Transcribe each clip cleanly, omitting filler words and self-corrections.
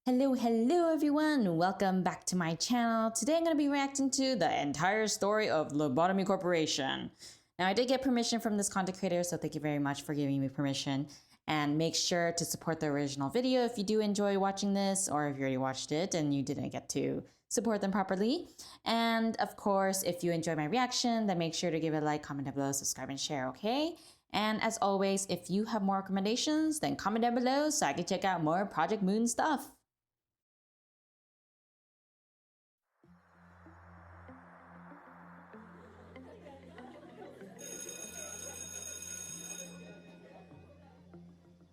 Hello everyone, welcome back to my channel. Today I'm going to be reacting to the entire story of Lobotomy Corporation. Now I did get permission from this content creator, so thank you very much for giving me permission. And make sure to support the original video if you do enjoy watching this, or if you already watched it and you didn't get to support them properly. And of course, if you enjoy my reaction, then make sure to give it a like, comment down below, subscribe and share, okay? And as always, if you have more recommendations, then comment down below so I can check out more Project Moon stuff.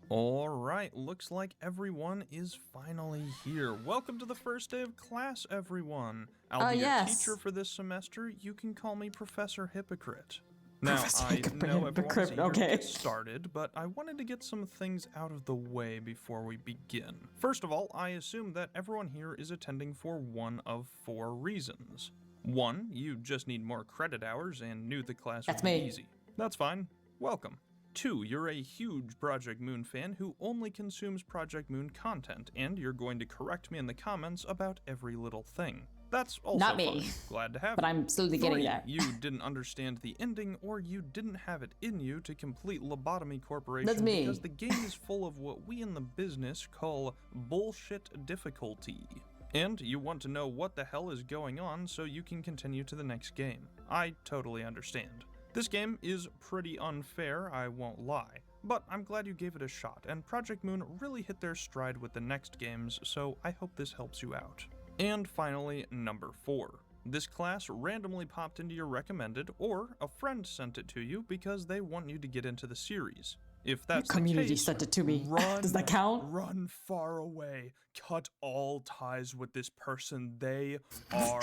Alright, looks like everyone is finally here. Welcome to the first day of class, everyone. I'll be your teacher for this semester. You can call me Professor Hypocrite. Now, I know everyone's eager to get started, but I wanted to get some things out of the way before we begin. First of all, I assume that everyone here is attending for one of 4 reasons. 1, you just need more credit hours and knew the class would be easy. That's fine. Welcome. 2, you're a huge Project Moon fan who only consumes Project Moon content, and you're going to correct me in the comments about every little thing. That's also not me. Fun. Glad to have but you. I'm slowly getting there. You didn't understand the ending, or you didn't have it in you to complete Lobotomy Corporation. That's me. Because the game is full of what we in the business call bullshit difficulty. And you want to know what the hell is going on so you can continue to the next game. I totally understand. This game is pretty unfair, I won't lie, but I'm glad you gave it a shot, and Project Moon really hit their stride with the next games, so I hope this helps you out. And finally, number 4. This class randomly popped into your recommended, or a friend sent it to you because they want you to get into the series. If that's the community case, sent it to me. Run, does that count? Run far away. Cut all ties with this person. They are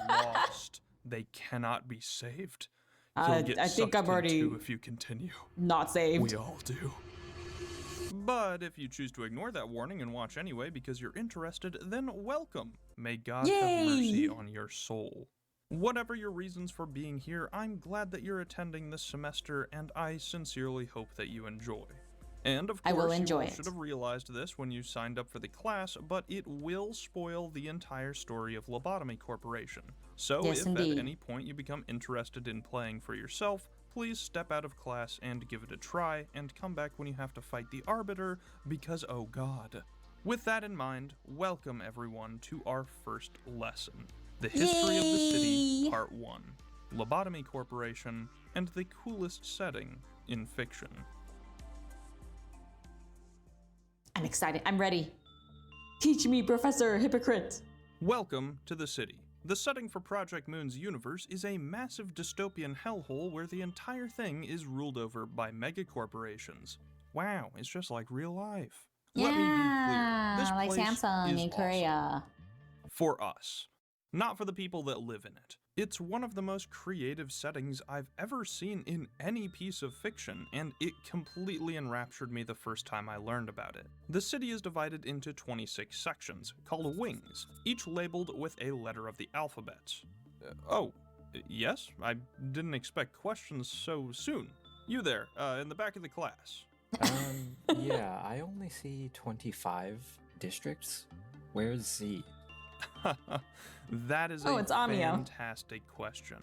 lost. They cannot be saved. I think I'm already if you continue. Not saved. We all do. But if you choose to ignore that warning and watch anyway because you're interested, then welcome. May God have mercy on your soul. Whatever your reasons for being here, I'm glad that you're attending this semester, and I sincerely hope that you enjoy. And of course, you should have realized this when you signed up for the class, but it will spoil the entire story of Lobotomy Corporation. So if at any point you become interested in playing for yourself, please step out of class and give it a try, and come back when you have to fight the Arbiter, because oh god. With that in mind, welcome everyone to our first lesson. The History of the City, Part 1. Lobotomy Corporation, and the coolest setting in fiction. I'm excited. I'm ready. Teach me, Professor Hypocrite. Welcome to the city. The setting for Project Moon's universe is a massive dystopian hellhole where the entire thing is ruled over by megacorporations. Wow, it's just like real life. Let me be clear. This like place Samsung is in Korea. Awesome. For us. Not for the people that live in it. It's one of the most creative settings I've ever seen in any piece of fiction, and it completely enraptured me the first time I learned about it. The city is divided into 26 sections, called wings, each labeled with a letter of the alphabet. Yes? I didn't expect questions so soon. You there, in the back of the class. Yeah, I only see 25 districts. Where's Z? That is a fantastic question.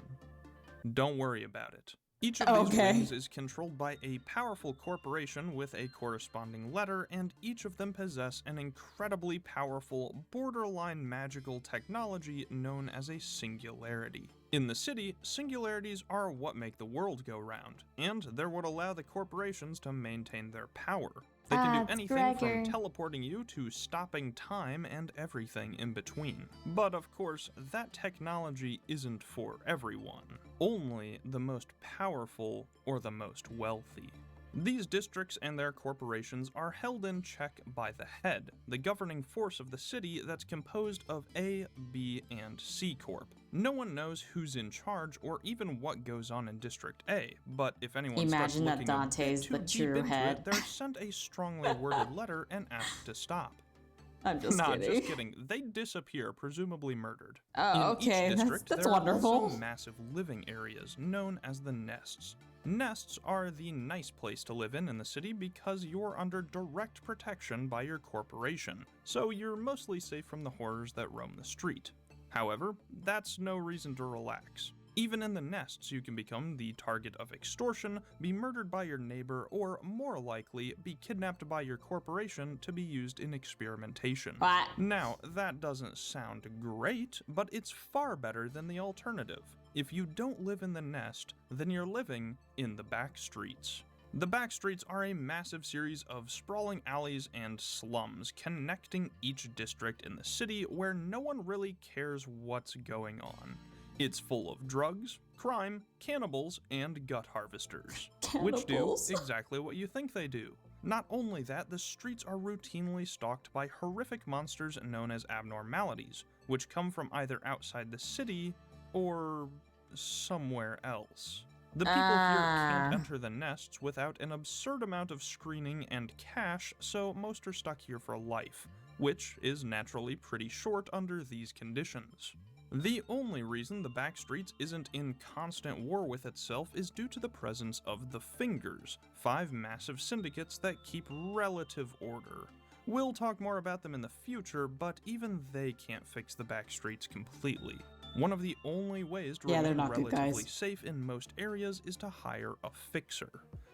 Don't worry about it. Each of these wings is controlled by a powerful corporation with a corresponding letter, and each of them possess an incredibly powerful, borderline magical technology known as a singularity. In the city, singularities are what make the world go round, and they're what allow the corporations to maintain their power. They can do anything from teleporting you to stopping time and everything in between. But of course, that technology isn't for everyone. Only the most powerful or the most wealthy. These districts and their corporations are held in check by the head, the governing force of the city that's composed of A, B, and C Corp. No one knows who's in charge or even what goes on in District A, but if anyone starts looking a bit too deep into it, they're sent a strongly worded letter and asked to stop. I'm just Nah, kidding. just kidding. They disappear, presumably murdered. Oh, okay. In each district, That's there wonderful. are also massive living areas known as the nests. Nests are the nice place to live in the city because you're under direct protection by your corporation, so you're mostly safe from the horrors that roam the street. However, that's no reason to relax. Even in the nests, you can become the target of extortion, be murdered by your neighbor, or more likely, be kidnapped by your corporation to be used in experimentation. What? Now, that doesn't sound great, but it's far better than the alternative. If you don't live in the nest, then you're living in the back streets. The back streets are a massive series of sprawling alleys and slums connecting each district in the city where no one really cares what's going on. It's full of drugs, crime, cannibals, and gut harvesters, which do exactly what you think they do. Not only that, the streets are routinely stalked by horrific monsters known as abnormalities, which come from either outside the city or somewhere else. The people here can't enter the nests without an absurd amount of screening and cash, so most are stuck here for life, which is naturally pretty short under these conditions. The only reason the back streets isn't in constant war with itself is due to the presence of the Fingers, 5 massive syndicates that keep relative order. We'll talk more about them in the future, but even they can't fix the back streets completely. One of the only ways to remain relatively safe in most areas is to hire a fixer.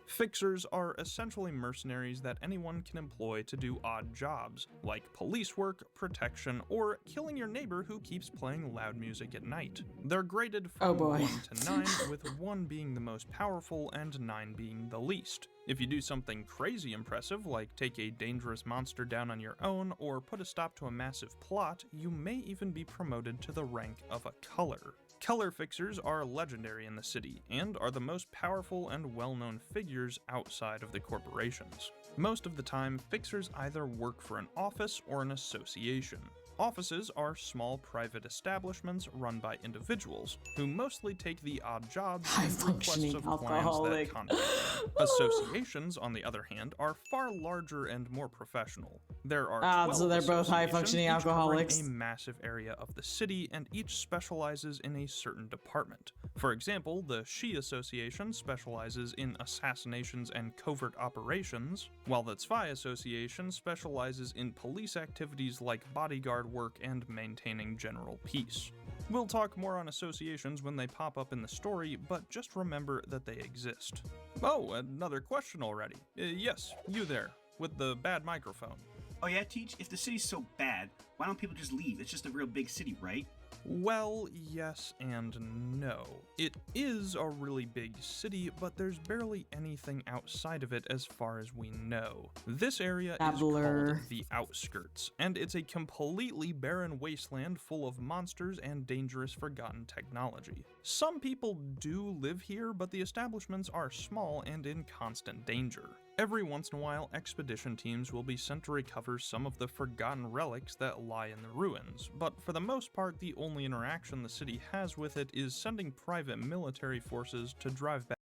Fixers are essentially mercenaries that anyone can employ to do odd jobs, like police work, protection, or killing your neighbor who keeps playing loud music at night. They're graded from 1 to 9, with 1 being the most powerful and 9 being the least. If you do something crazy impressive, like take a dangerous monster down on your own, or put a stop to a massive plot, you may even be promoted to the rank of a color. Color fixers are legendary in the city, and are the most powerful and well-known figures outside of the corporations. Most of the time, fixers either work for an office or an association. Offices are small private establishments run by individuals, who mostly take the odd jobs and requests of clients that contact them. Associations, on the other hand, are far larger and more professional. There are 12 so they're both high-functioning alcoholics. Each covering a massive area of the city, and each specializes in a certain department. For example, the She Association specializes in assassinations and covert operations, while the Zwei Association specializes in police activities like bodyguard work and maintaining general peace. We'll talk more on associations when they pop up in the story, but just remember that they exist. Oh, another question already. Yes, you there, with the bad microphone. Oh yeah, Teach? If the city's so bad, why don't people just leave? It's just a real big city, right? Well, yes and no. It is a really big city, but there's barely anything outside of it as far as we know. This area is called the Outskirts, and it's a completely barren wasteland full of monsters and dangerous forgotten technology. Some people do live here, but the establishments are small and in constant danger. Every once in a while, expedition teams will be sent to recover some of the forgotten relics that lie in the ruins, but for the most part, the only interaction the city has with it is sending private military forces to drive back.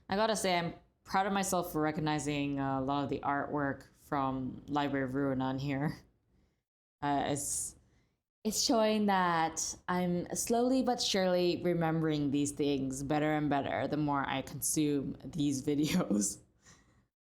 I gotta say, I'm proud of myself for recognizing a lot of the artwork from Library of Ruin on here. It's showing that I'm slowly but surely remembering these things better and better the more I consume these videos.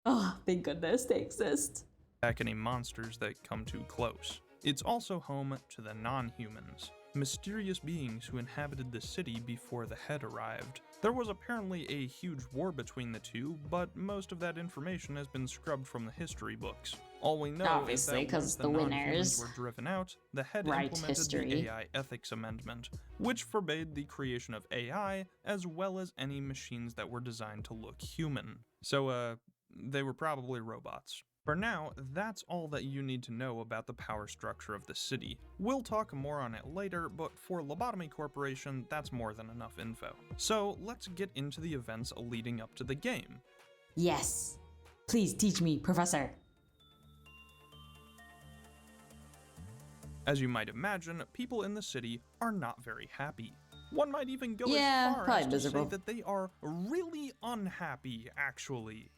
Oh, thank goodness they exist. Back any monsters that come too close. It's also home to the non-humans, mysterious beings who inhabited the city before the head arrived. There was apparently a huge war between the two, but most of that information has been scrubbed from the history books. All we know is that once the non-humans were driven out, the head implemented the AI ethics amendment, which forbade the creation of AI, as well as any machines that were designed to look human. So, they were probably robots. For now, that's all that you need to know about the power structure of the city. We'll talk more on it later, but for Lobotomy Corporation, that's more than enough info. So let's get into the events leading up to the game. Yes. Please teach me, Professor. As you might imagine, people in the city are not very happy. One might even go as far as to say that they are really unhappy, actually.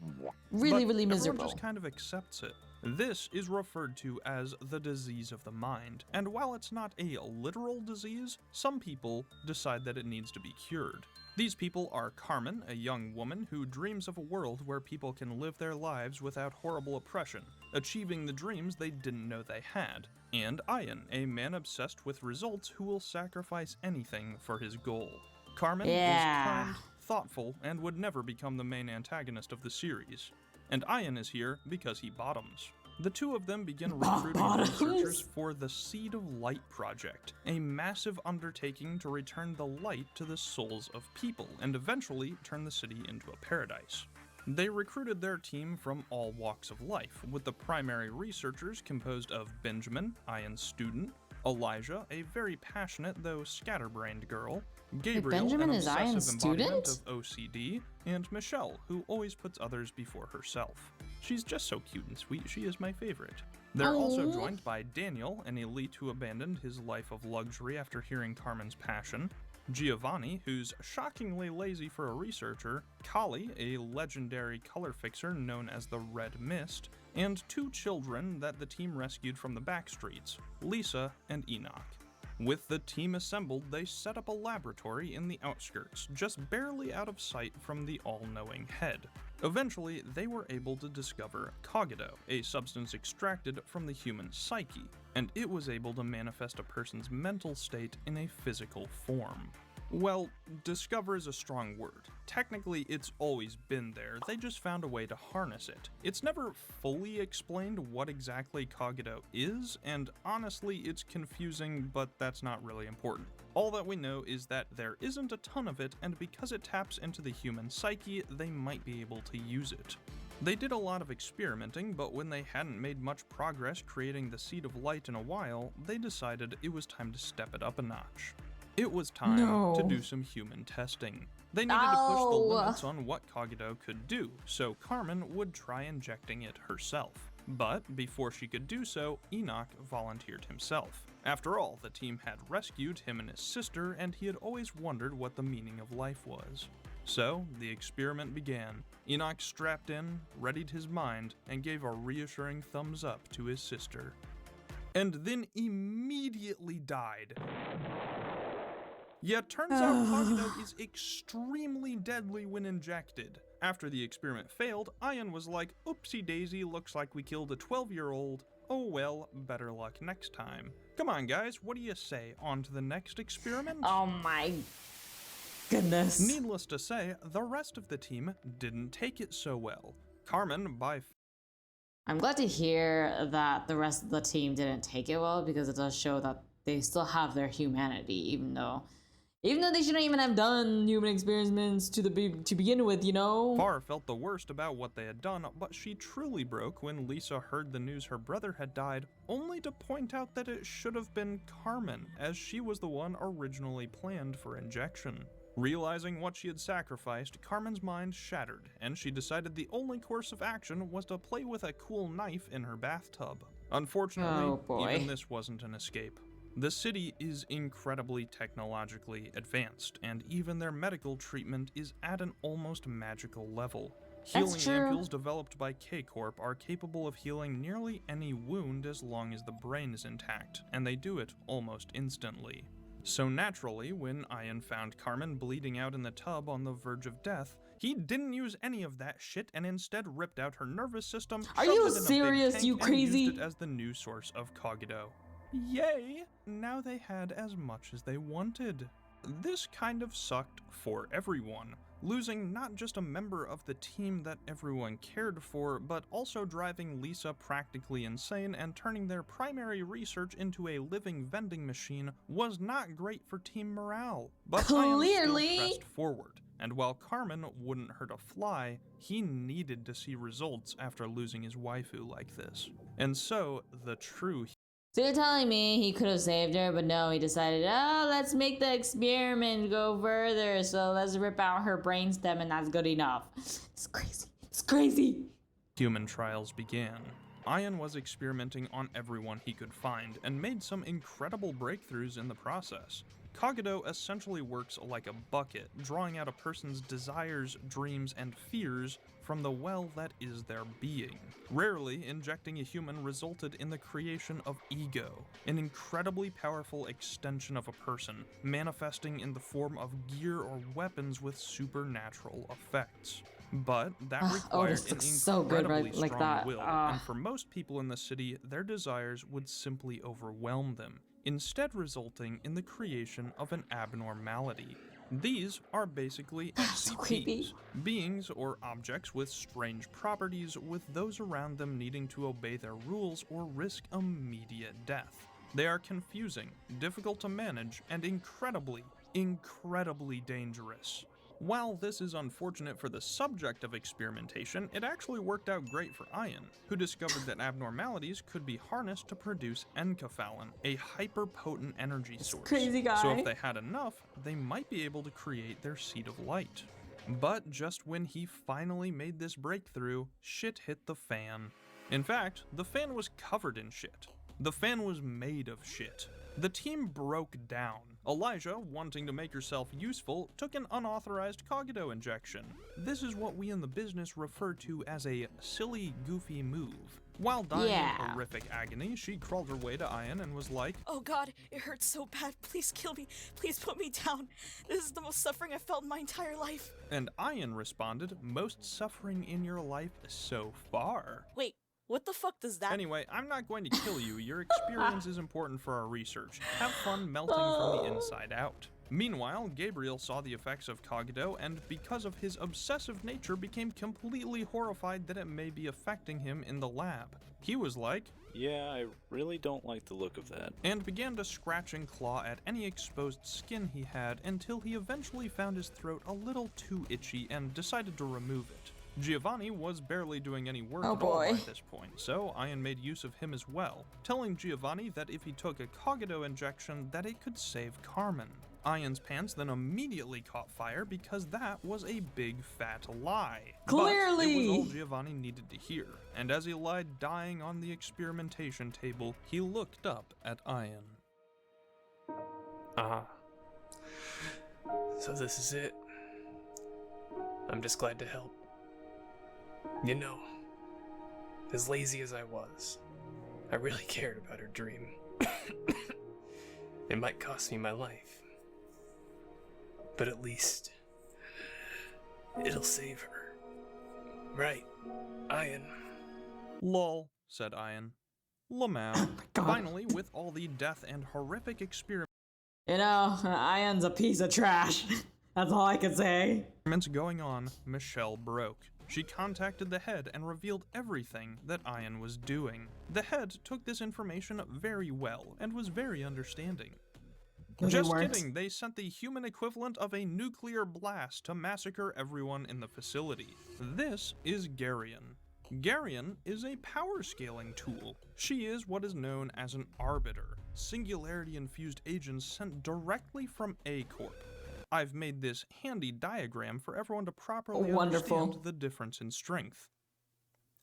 Really miserable. Everyone just kind of accepts it. This is referred to as the disease of the mind, and while it's not a literal disease, some people decide that it needs to be cured. These people are Carmen, a young woman who dreams of a world where people can live their lives without horrible oppression, achieving the dreams they didn't know they had, and Ian, a man obsessed with results who will sacrifice anything for his goal. Carmen is kind, thoughtful, and would never become the main antagonist of the series. And Ian is here because he bottoms. The two of them begin recruiting researchers for the Seed of Light project, a massive undertaking to return the light to the souls of people and eventually turn the city into a paradise. They recruited their team from all walks of life, with the primary researchers composed of Benjamin, Ian's student, Elijah, a very passionate though scatterbrained girl, Gabriel, Benjamin an is obsessive Ian's embodiment student? of OCD, and Michelle, who always puts others before herself. She's just so cute and sweet, she is my favorite. They're also joined by Daniel, an elite who abandoned his life of luxury after hearing Carmen's passion, Giovanni, who's shockingly lazy for a researcher, Kali, a legendary color fixer known as the Red Mist, and two children that the team rescued from the backstreets, Lisa and Enoch. With the team assembled, they set up a laboratory in the outskirts, just barely out of sight from the all-knowing head. Eventually, they were able to discover Cogito, a substance extracted from the human psyche, and it was able to manifest a person's mental state in a physical form. Well, discover is a strong word. Technically, it's always been there, they just found a way to harness it. It's never fully explained what exactly Cogito is, and honestly, it's confusing, but that's not really important. All that we know is that there isn't a ton of it, and because it taps into the human psyche, they might be able to use it. They did a lot of experimenting, but when they hadn't made much progress creating the Seed of Light in a while, they decided it was time to step it up a notch. It was time to do some human testing. They needed to push the limits on what Cogito could do, so Carmen would try injecting it herself. But before she could do so, Enoch volunteered himself. After all, the team had rescued him and his sister, and he had always wondered what the meaning of life was. So, the experiment began. Enoch strapped in, readied his mind, and gave a reassuring thumbs up to his sister. And then immediately died. Yet turns out Cogito is extremely deadly when injected. After the experiment failed, Ian was like, oopsie daisy, looks like we killed a 12-year-old. Oh well, better luck next time. Come on guys, what do you say? On to the next experiment? Oh my goodness. Needless to say, the rest of the team didn't take it so well. Carmen, I'm glad to hear that the rest of the team didn't take it well, because it does show that they still have their humanity, even though they shouldn't even have done human experiments to begin with, you know? Far felt the worst about what they had done, but she truly broke when Lisa heard the news her brother had died, only to point out that it should have been Carmen, as she was the one originally planned for injection. Realizing what she had sacrificed, Carmen's mind shattered, and she decided the only course of action was to play with a cool knife in her bathtub. Unfortunately, even this wasn't an escape. The city is incredibly technologically advanced, and even their medical treatment is at an almost magical level. Healing ampules developed by LCorp are capable of healing nearly any wound as long as the brain is intact, and they do it almost instantly. So naturally, when Ian found Carmen bleeding out in the tub on the verge of death, he didn't use any of that shit and instead ripped out her nervous system, Are you serious, you crazy? And used it as the new source of Cogito. Yay! Now they had as much as they wanted. This kind of sucked for everyone, losing not just a member of the team that everyone cared for, but also driving Lisa practically insane and turning their primary research into a living vending machine was not great for team morale. But Ian still pressed forward, and while Carmen wouldn't hurt a fly, he needed to see results after losing his waifu like this. And so, the true So you're telling me he could have saved her, but no, he decided, oh, let's make the experiment go further, so let's rip out her brainstem and that's good enough. It's crazy. It's crazy. Human trials began. Ian was experimenting on everyone he could find and made some incredible breakthroughs in the process. Cogito essentially works like a bucket, drawing out a person's desires, dreams, and fears from the well that is their being. Rarely, injecting a human resulted in the creation of ego, an incredibly powerful extension of a person, manifesting in the form of gear or weapons with supernatural effects. But that required this an looks so good, incredibly right? Like strong that. will, and for most people in the city, their desires would simply overwhelm them, instead resulting in the creation of an abnormality. These are basically So creepy. SCPs, beings or objects with strange properties, with those around them needing to obey their rules or risk immediate death. They are confusing, difficult to manage, and incredibly dangerous. While this is unfortunate for the subject of experimentation, it actually worked out great for Ian, who discovered that abnormalities could be harnessed to produce enkephalin, a hyper-potent energy source. Crazy guy. So if they had enough, they might be able to create their seed of light. But just when he finally made this breakthrough, shit hit the fan. In fact, the fan was covered in shit. The fan was made of shit. The team broke down. Elijah, wanting to make herself useful, took an unauthorized cogito injection. This is what we in the business refer to as a silly, goofy move. While dying in horrific agony, she crawled her way to Ian and was like, "Oh God, it hurts so bad. Please kill me. Please put me down. This is the most suffering I've felt in my entire life." And Ian responded, "Most suffering in your life so far." Wait, what the fuck does that? Anyway, I'm not going to kill you. Your experience is important for our research. Have fun melting from the inside out. Meanwhile, Gabriel saw the effects of cogito and, because of his obsessive nature, became completely horrified that it may be affecting him in the lab. He was like, "Yeah, I really don't like the look of that," and began to scratch and claw at any exposed skin he had until he eventually found his throat a little too itchy and decided to remove it. Giovanni was barely doing any work at all at this point, so Ian made use of him as well, telling Giovanni that if he took a cogito injection that it could save Carmen. Ian's pants then immediately caught fire because that was a big fat lie. Clearly! But it was all Giovanni needed to hear, and as he lied dying on the experimentation table, he looked up at Ian. So this is it. I'm just glad to help. You know, as lazy as I was, I really cared about her dream. It might cost me my life, but at least it'll save her. Right, Ian? Lol, said Ian. Lamau. Finally, with all the death and horrific experiments You know, Ian's a piece of trash. That's all I can say. going on, Michelle broke. She contacted the head and revealed everything that Ian was doing. The head took this information very well and was very understanding. Just kidding, they sent the human equivalent of a nuclear blast to massacre everyone in the facility. This is Garion. Garion is a power scaling tool. She is what is known as an arbiter, singularity-infused agents sent directly from LCorp. I've made this handy diagram for everyone to properly understand the difference in strength.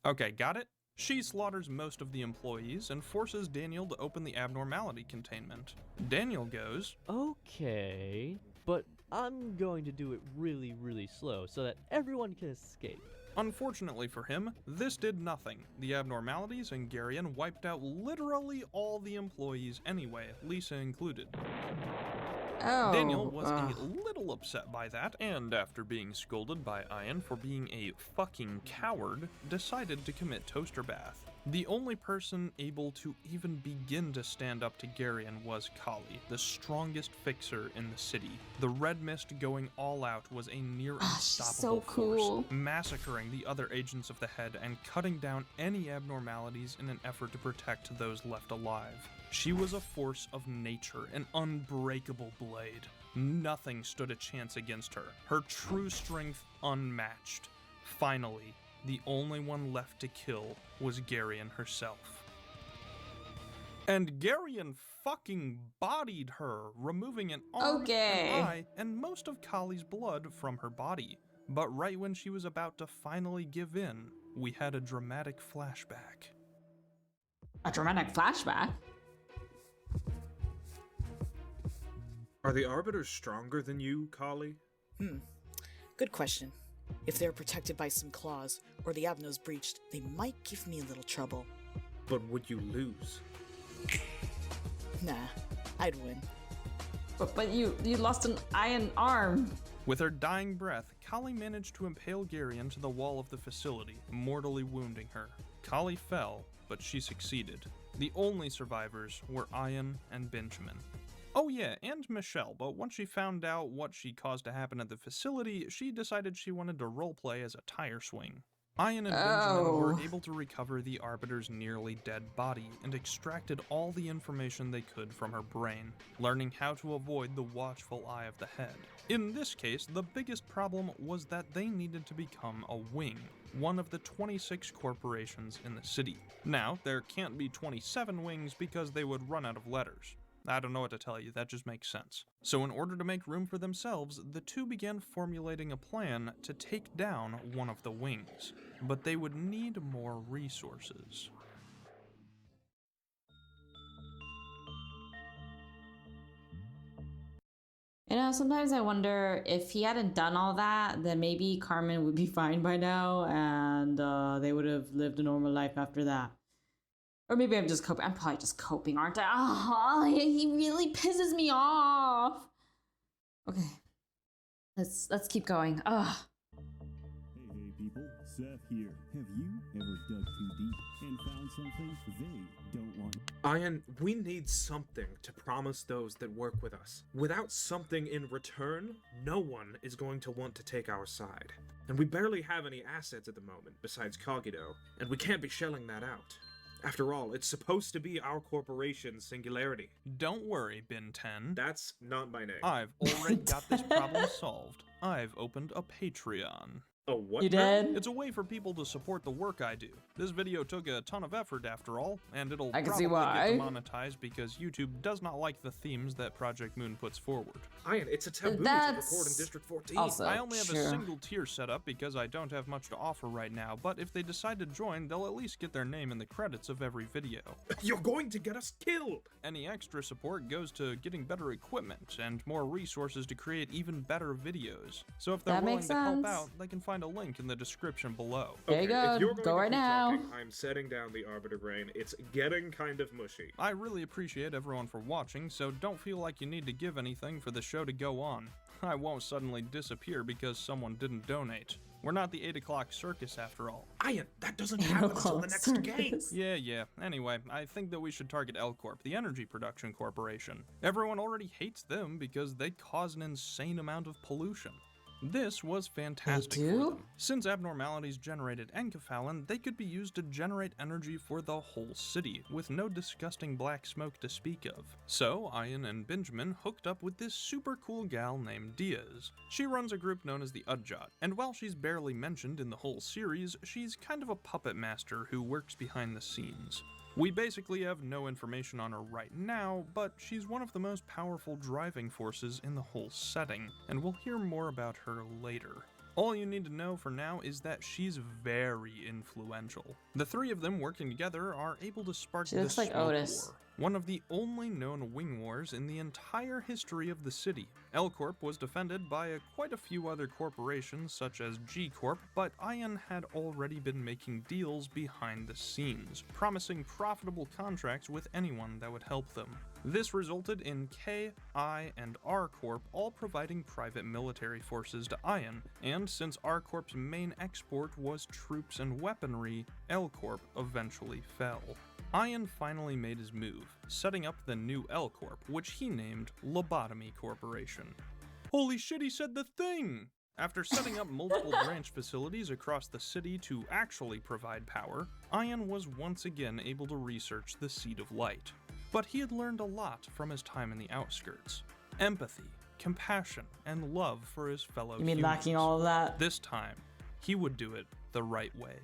Okay, got it? She slaughters most of the employees and forces Daniel to open the abnormality containment. Daniel goes, "Okay, but I'm going to do it really, really slow so that everyone can escape." Unfortunately for him, this did nothing. The abnormalities and Garion wiped out literally all the employees anyway, Lisa included. Daniel was a little upset by that, and after being scolded by Ian for being a fucking coward, decided to commit toaster bath. The only person able to even begin to stand up to Garion was Kali, the strongest fixer in the city. The red mist going all out was a near unstoppable force, massacring the other agents of the head and cutting down any abnormalities in an effort to protect those left alive. She was a force of nature, an unbreakable blade. Nothing stood a chance against her, her true strength unmatched. Finally, the only one left to kill was Garion herself. And Garion fucking bodied her, removing an arm, an eye, and most of Kali's blood from her body. But right when she was about to finally give in, we had a dramatic flashback. A dramatic flashback? Are the Arbiters stronger than you, Kali? Good question. If they're protected by some claws, or the Abno's breached, they might give me a little trouble. But would you lose? Nah, I'd win. But you lost an iron arm. With her dying breath, Kali managed to impale Gary into the wall of the facility, mortally wounding her. Kali fell, but she succeeded. The only survivors were Ian and Benjamin. Oh yeah, and Michelle, but once she found out what she caused to happen at the facility, she decided she wanted to roleplay as a tire swing. Ian and Benjamin were able to recover the Arbiter's nearly dead body and extracted all the information they could from her brain, learning how to avoid the watchful eye of the head. In this case, the biggest problem was that they needed to become a wing, one of the 26 corporations in the city. Now, there can't be 27 wings because they would run out of letters. I don't know what to tell you, that just makes sense. So in order to make room for themselves, the two began formulating a plan to take down one of the wings. But they would need more resources. You know, sometimes I wonder if he hadn't done all that, then maybe Carmen would be fine by now, and they would have lived a normal life after that. Or maybe I'm just coping. I'm probably just coping, aren't I? Oh, he really pisses me off. Okay, let's keep going. Ugh. Hey people, Seth here. Have you ever dug too deep and found something they don't want? Ian, we need something to promise those that work with us. Without something in return, no one is going to want to take our side. And we barely have any assets at the moment, besides Cogito, and we can't be shelling that out. After all, it's supposed to be our corporation's singularity. Don't worry, Ben 10. That's not my name. I've already got this problem solved. I've opened a Patreon. A what? You did? It's a way for people to support the work I do. This video took a ton of effort after all, and it'll I can probably see why. get demonetized because YouTube does not like the themes that Project Moon puts forward. Ian, it's a taboo to That's record in District 14. also I only have true. a single tier set up because I don't have much to offer right now, but if they decide to join, they'll at least get their name in the credits of every video. You're going to get us killed! Any extra support goes to getting better equipment and more resources to create even better videos. So if they're That willing makes to help sense. out, they can find a link in the description below. There you go. If you're going Go to right keep now. talking, I'm setting down the Arbiter Brain. It's getting kind of mushy. I really appreciate everyone for watching, so don't feel like you need to give anything for the show to go on. I won't suddenly disappear because someone didn't donate. We're not the 8 o'clock circus after all. Ian, that doesn't happen until the next game. Yeah. Anyway, I think that we should target LCorp, the energy production corporation. Everyone already hates them because they cause an insane amount of pollution. This was fantastic They for do? them. Since abnormalities generated enkephalin, they could be used to generate energy for the whole city, with no disgusting black smoke to speak of. So, Ian and Benjamin hooked up with this super cool gal named Diaz. She runs a group known as the Udjot, and while she's barely mentioned in the whole series, she's kind of a puppet master who works behind the scenes. We basically have no information on her right now, but she's one of the most powerful driving forces in the whole setting, and we'll hear more about her later. All you need to know for now is that she's very influential. The three of them working together are able to spark She the looks like Smoke Otis. War, one of the only known wing wars in the entire history of the city. LCorp was defended by quite a few other corporations such as G-Corp, but Ian had already been making deals behind the scenes, promising profitable contracts with anyone that would help them. This resulted in K, I, and R Corp all providing private military forces to Ian, and since R Corp's main export was troops and weaponry, L Corp eventually fell. Ian finally made his move, setting up the new L Corp, which he named Lobotomy Corporation. Holy shit, he said the thing! After setting up multiple branch facilities across the city to actually provide power, Ian was once again able to research the Seed of Light. But he had learned a lot from his time in the outskirts. Empathy, compassion, and love for his fellow You mean humans. lacking all of that? This time, he would do it the right way.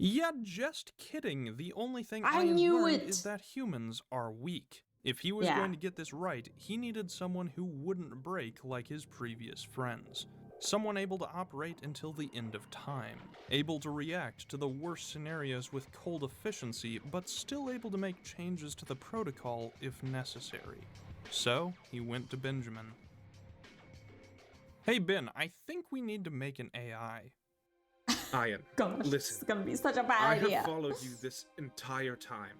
Yeah, just kidding. The only thing I Ian knew learned it. is that humans are weak. If he was Yeah. going to get this right, he needed someone who wouldn't break like his previous friends. Someone able to operate until the end of time, able to react to the worst scenarios with cold efficiency, but still able to make changes to the protocol if necessary. So, he went to Benjamin. Hey, Ben, I think we need to make an AI. Ian, Gosh, listen. it's gonna be such a bad I idea. have followed you this entire time,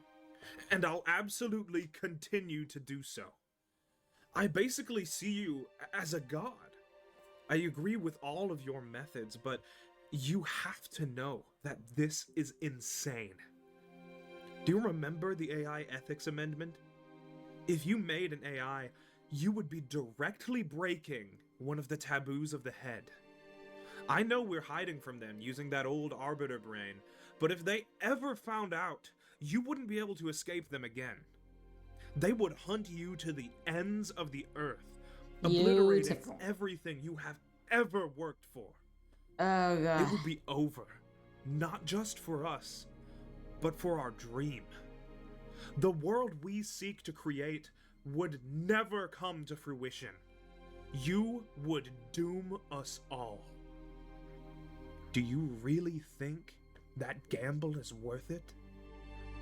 and I'll absolutely continue to do so. I basically see you as a god. I agree with all of your methods, but you have to know that this is insane. Do you remember the AI ethics amendment? If you made an AI, you would be directly breaking one of the taboos of the head. I know we're hiding from them using that old arbiter brain, but if they ever found out, you wouldn't be able to escape them again. They would hunt you to the ends of the earth, obliterating Beautiful. everything you have ever worked for. Oh god. It would be over, not just for us, but for our dream. The world we seek to create would never come to fruition. You would doom us all. Do you really think that gamble is worth it?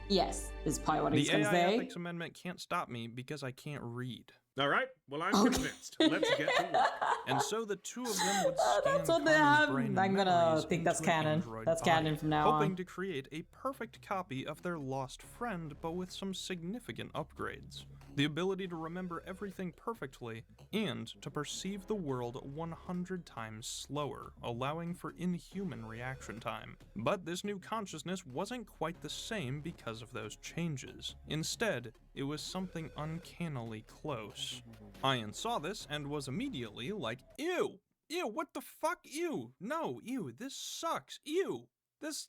Yes, is probably what The he's gonna AI say. ethics amendment can't stop me because I can't read. All right, well, I'm Okay. convinced. Let's get to work. And so the two of them would scan That's what they Carmen's have. brain and I'm gonna memories think that's into an canon. android That's body, canon from now hoping on. to create a perfect copy of their lost friend, but with some significant upgrades. The ability to remember everything perfectly, and to perceive the world 100 times slower, allowing for inhuman reaction time. But this new consciousness wasn't quite the same because of those changes. Instead, it was something uncannily close. Ian saw this and was immediately like, ew! Ew, what the fuck? Ew! No, ew, this sucks! Ew! This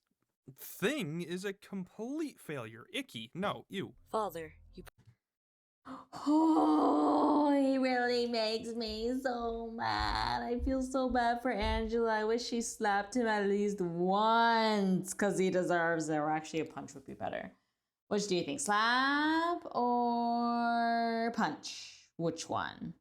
thing is a complete failure. Icky. No, ew. Father, you Oh, he really makes me so mad. I feel so bad for Angela. I wish she slapped him at least once because he deserves it. Or actually, a punch would be better. Which do you think? Slap or punch? Which one?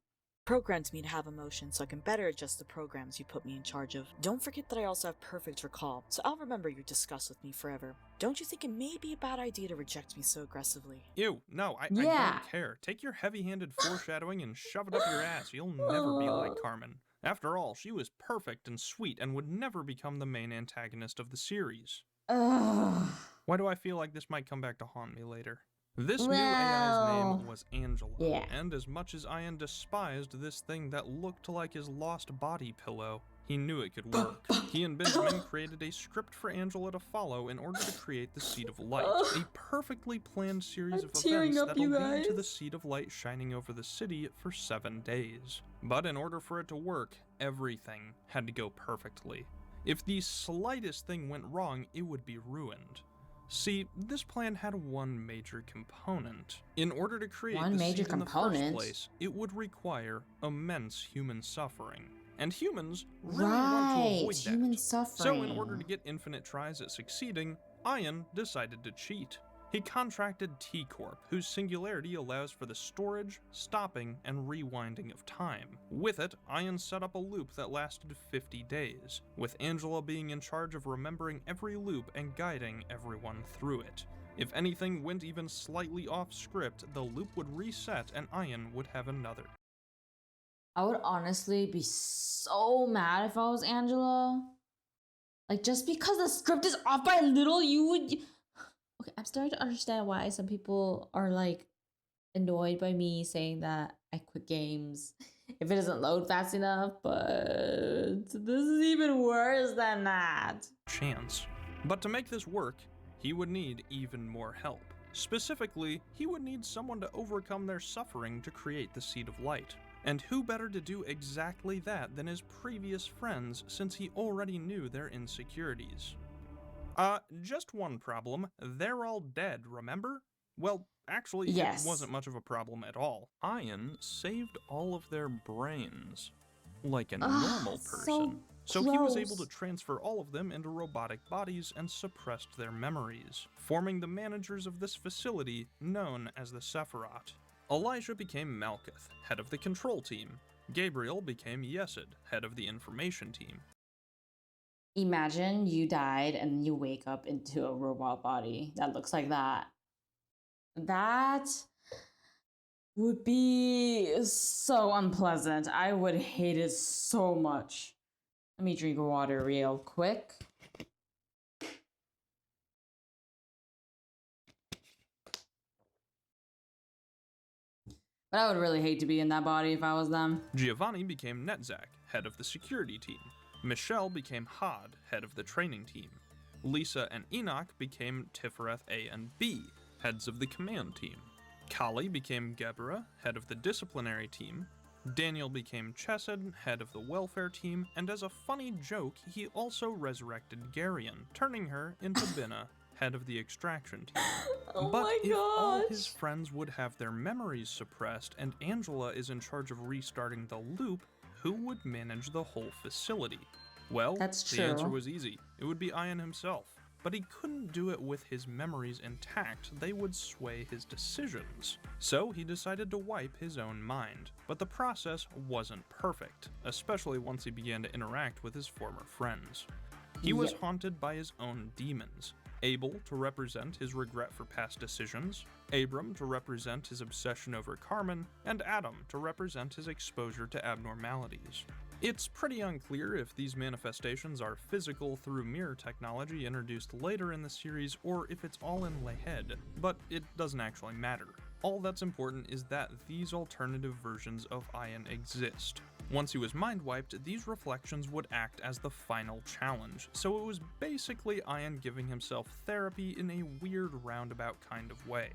programmed me to have emotions so I can better adjust the programs you put me in charge of. Don't forget that I also have perfect recall, so I'll remember your disgust with me forever. Don't you think it may be a bad idea to reject me so aggressively? Ew, no, I Yeah. don't care. Take your heavy-handed foreshadowing and shove it up your ass. You'll never be like Carmen. After all, she was perfect and sweet and would never become the main antagonist of the series. Ugh. Why do I feel like this might come back to haunt me later? This new Well, AI's name was Angela, yeah. and as much as Ian despised this thing that looked like his lost body pillow, he knew it could work. He and Benjamin created a script for Angela to follow in order to create the Seed of Light, a perfectly planned series I'm of tearing events up, that'll you lead to guys. the Seed of Light shining over the city for 7 days. But in order for it to work, everything had to go perfectly. If the slightest thing went wrong, it would be ruined. See, this plan had one major component. In order to create One the major seed in the first component? place, it would require immense human suffering. And humans really want Right, to avoid that. human So suffering. in order to get infinite tries at succeeding, Ian decided to cheat. He contracted LCorp, whose singularity allows for the storage, stopping, and rewinding of time. With it, Ian set up a loop that lasted 50 days, with Angela being in charge of remembering every loop and guiding everyone through it. If anything went even slightly off script, the loop would reset and Ian would have another. I would honestly be so mad if I was Angela. Like, just because the script is off by a little, you would. Okay, I'm starting to understand why some people are like annoyed by me saying that I quit games if it doesn't load fast enough, but this is even worse than that. Chance. But to make this work, he would need even more help. Specifically, he would need someone to overcome their suffering to create the Seed of Light. And who better to do exactly that than his previous friends, since he already knew their insecurities? Just one problem. They're all dead, remember? Well, actually, Yes. It wasn't much of a problem at all. Ian saved all of their brains, like a normal person. So he was able to gross. transfer all of them into robotic bodies and suppressed their memories, forming the managers of this facility known as the Sephirah. Elijah became Malkuth, head of the control team. Gabriel became Yesid, head of the information team. Imagine you died and you wake up into a robot body that looks like that. That would be so unpleasant. I would hate it so much. Let me drink water real quick. But I would really hate to be in that body if I was them. Giovanni became Netzach, head of the security team. Michelle became Had, head of the training team. Lisa and Enoch became Sephirah A and B, heads of the command team. Kali became Geborah, head of the disciplinary team. Daniel became Chesed, head of the welfare team, and as a funny joke, he also resurrected Garion, turning her into Binna, head of the extraction team. Oh but my if all gosh. his friends would have their memories suppressed and Angela is in charge of restarting the loop, who would manage the whole facility? Well, That's the answer true. was easy. It would be Ian himself. But he couldn't do it with his memories intact, they would sway his decisions. So he decided to wipe his own mind. But the process wasn't perfect, especially once he began to interact with his former friends. He was haunted by his own demons. Abel to represent his regret for past decisions, Abram to represent his obsession over Carmen, and Adam to represent his exposure to abnormalities. It's pretty unclear if these manifestations are physical through mirror technology introduced later in the series or if it's all in the head, but it doesn't actually matter. All that's important is that these alternative versions of Ian exist. Once he was mind-wiped, these reflections would act as the final challenge, so it was basically Ian giving himself therapy in a weird roundabout kind of way.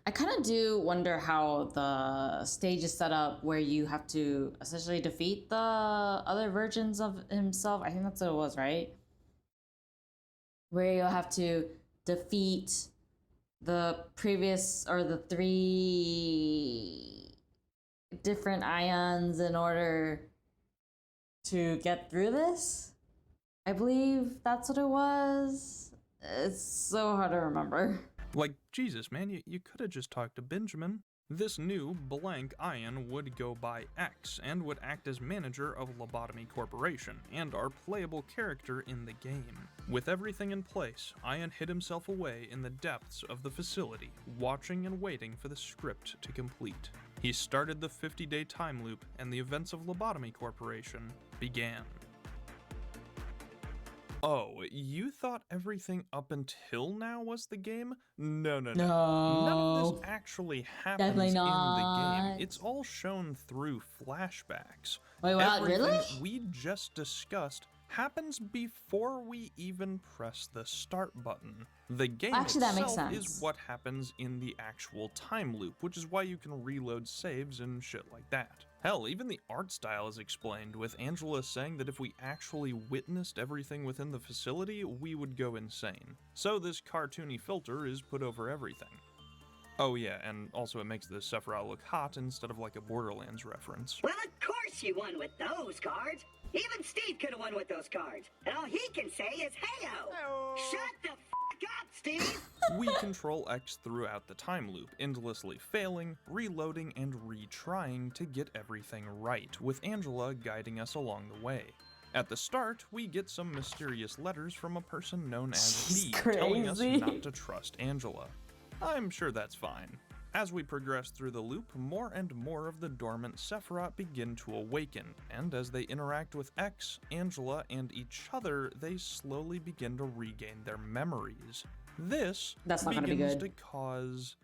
I kind of do wonder how the stage is set up where you have to essentially defeat the other versions of himself. I think that's what it was, right? Where you'll have to defeat the previous or the 3 different ions in order to get through this. I believe that's what it was. It's so hard to remember. Like, Jesus, man, you could have just talked to Benjamin. This new blank Ian would go by X and would act as manager of Lobotomy Corporation and our playable character in the game. With everything in place, Ian hid himself away in the depths of the facility, watching and waiting for the script to complete. He started the 50-day time loop and the events of Lobotomy Corporation began. Oh, you thought everything up until now was the game? No. None of this actually happens Definitely in the not. game. It's all shown through flashbacks. Wait, what? Everything Really? we just discussed happens before we even press the start button. The game Actually, that makes itself sense. is what happens in the actual time loop, which is why you can reload saves and shit like that. Hell, even the art style is explained, with Angela saying that if we actually witnessed everything within the facility, we would go insane. So this cartoony filter is put over everything. Oh yeah, and also it makes the Sephirah look hot instead of like a Borderlands reference. Well, of course you won with those cards. Even Steve could have won with those cards. And all he can say is, hey-o. Shut the f*** up, Steve. We control X throughout the time loop, endlessly failing, reloading, and retrying to get everything right, with Angela guiding us along the way. At the start, we get some mysterious letters from a person known as She's B, telling us crazy. not to trust Angela. I'm sure that's fine. As we progress through the loop, more and more of the dormant Sephirah begin to awaken, and as they interact with X, Angela, and each other, they slowly begin to regain their memories. This That's not gonna be begins good. to cause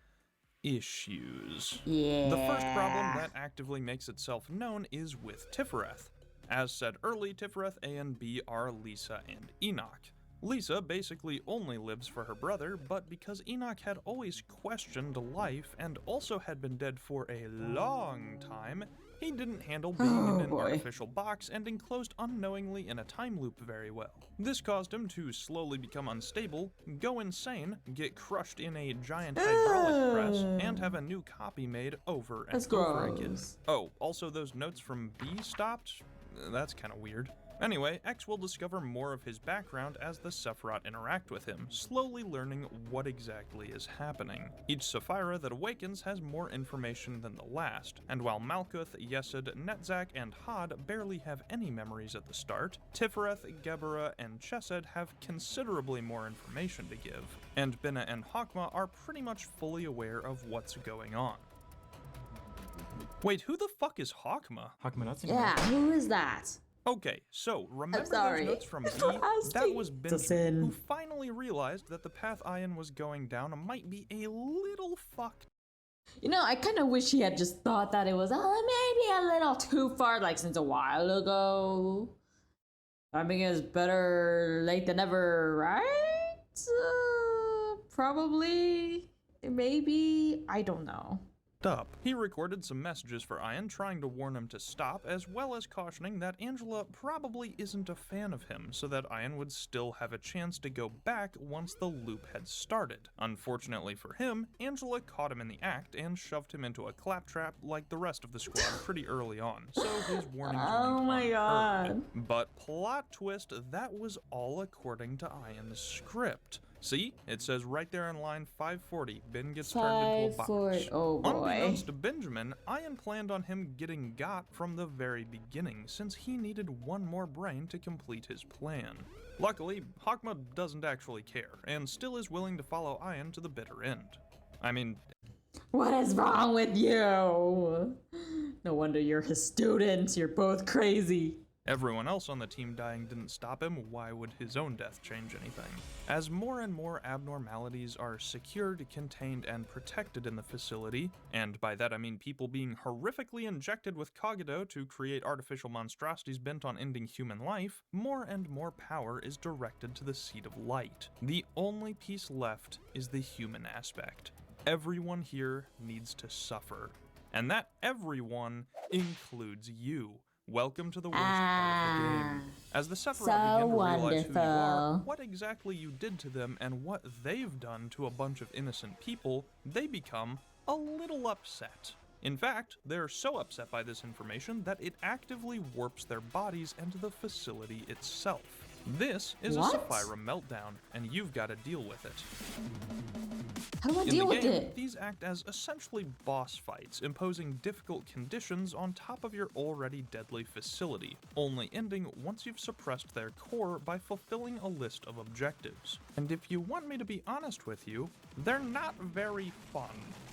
issues. Yeah. The first problem that actively makes itself known is with Sephirah. As said early, Sephirah A and B are Lisa and Enoch. Lisa basically only lives for her brother, but because Enoch had always questioned life and also had been dead for a long time, he didn't handle being in an artificial box and enclosed unknowingly in a time loop very well. This caused him to slowly become unstable, go insane, get crushed in a giant hydraulic press, and have a new copy made over and That's over again. gross. Oh, also those notes from B stopped? That's kinda weird. Anyway, X will discover more of his background as the Sephiroth interact with him, slowly learning what exactly is happening. Each Sephirah that awakens has more information than the last, and while Malkuth, Yesod, Netzach, and Had barely have any memories at the start, Sephirah, Geborah, and Chesed have considerably more information to give, and Binna and Hakma are pretty much fully aware of what's going on. Wait, who the fuck is Hakma? Hakma, that's Yeah, who is that? Okay, so remember sorry. those notes from B? For That asking. was It's a sin. Benjamin, who finally realized that the path Ian was going down might be a little fucked. You know, I kind of wish he had just thought that it was maybe a little too far, like since a while ago. I mean, it's better late than never, right? Probably, maybe, I don't know. Up. He recorded some messages for Ian trying to warn him to stop, as well as cautioning that Angela probably isn't a fan of him, so that Ian would still have a chance to go back once the loop had started. Unfortunately for him, Angela caught him in the act and shoved him into a claptrap like the rest of the squad pretty early on, so his warning Oh my god. But plot twist, that was all according to Ian's script. See, it says right there in line 540, Ben gets turned into a box. 540, oh boy. Unbeknownst to Benjamin, Ian planned on him getting got from the very beginning, since he needed one more brain to complete his plan. Luckily, Hakma doesn't actually care, and still is willing to follow Ian to the bitter end. I mean... What is wrong with you? No wonder you're his student, you're both crazy. Everyone else on the team dying didn't stop him, why would his own death change anything? As more and more abnormalities are secured, contained, and protected in the facility, and by that I mean people being horrifically injected with Cogito to create artificial monstrosities bent on ending human life, more and more power is directed to the Seat of Light. The only piece left is the human aspect. Everyone here needs to suffer. And that everyone includes you. Welcome to the worst part of the game. As the Sephirah begin to realize who you are, what exactly you did to them, and what they've done to a bunch of innocent people, they become a little upset. In fact, they're so upset by this information that it actively warps their bodies and the facility itself. This is a Sephirah meltdown, and you've got to deal with it. How do I deal with it? These act as essentially boss fights, imposing difficult conditions on top of your already deadly facility, only ending once you've suppressed their core by fulfilling a list of objectives. And if you want me to be honest with you, they're not very fun.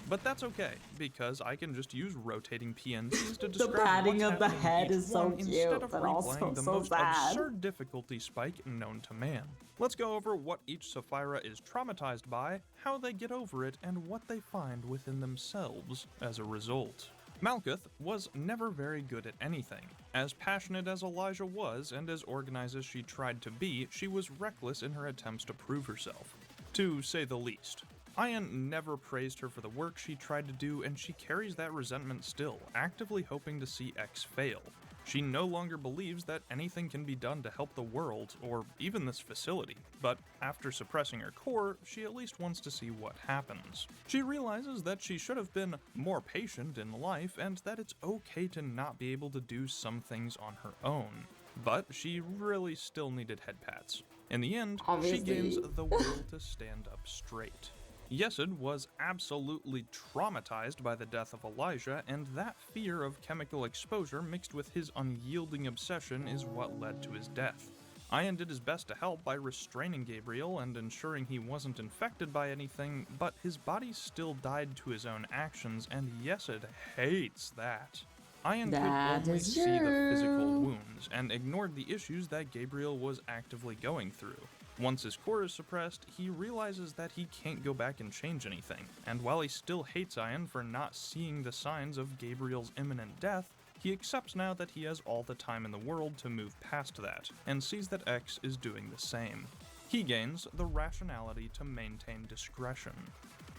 But that's okay, because I can just use rotating PNCs to describe the padding what's of the happening head each is so one cute, instead of but also replaying the so most sad. absurd difficulty spike known to man. Let's go over what each Sephirah is traumatized by, how they get over it, and what they find within themselves as a result. Malkuth was never very good at anything. As passionate as Elijah was, and as organized as she tried to be, she was reckless in her attempts to prove herself, to say the least. Ian never praised her for the work she tried to do, and she carries that resentment still, actively hoping to see X fail. She no longer believes that anything can be done to help the world, or even this facility, but after suppressing her core, she at least wants to see what happens. She realizes that she should have been more patient in life, and that it's okay to not be able to do some things on her own. But she really still needed head pats. In the end, she gains the will to stand up straight. Yesed was absolutely traumatized by the death of Elijah, and that fear of chemical exposure mixed with his unyielding obsession is what led to his death. Ian did his best to help by restraining Gabriel and ensuring he wasn't infected by anything, but his body still died to his own actions, and Yesed hates that. Ian could only see the physical wounds, and ignored the issues that Gabriel was actively going through. Once his core is suppressed, he realizes that he can't go back and change anything, and while he still hates Ian for not seeing the signs of Gabriel's imminent death, he accepts now that he has all the time in the world to move past that, and sees that X is doing the same. He gains the rationality to maintain discretion.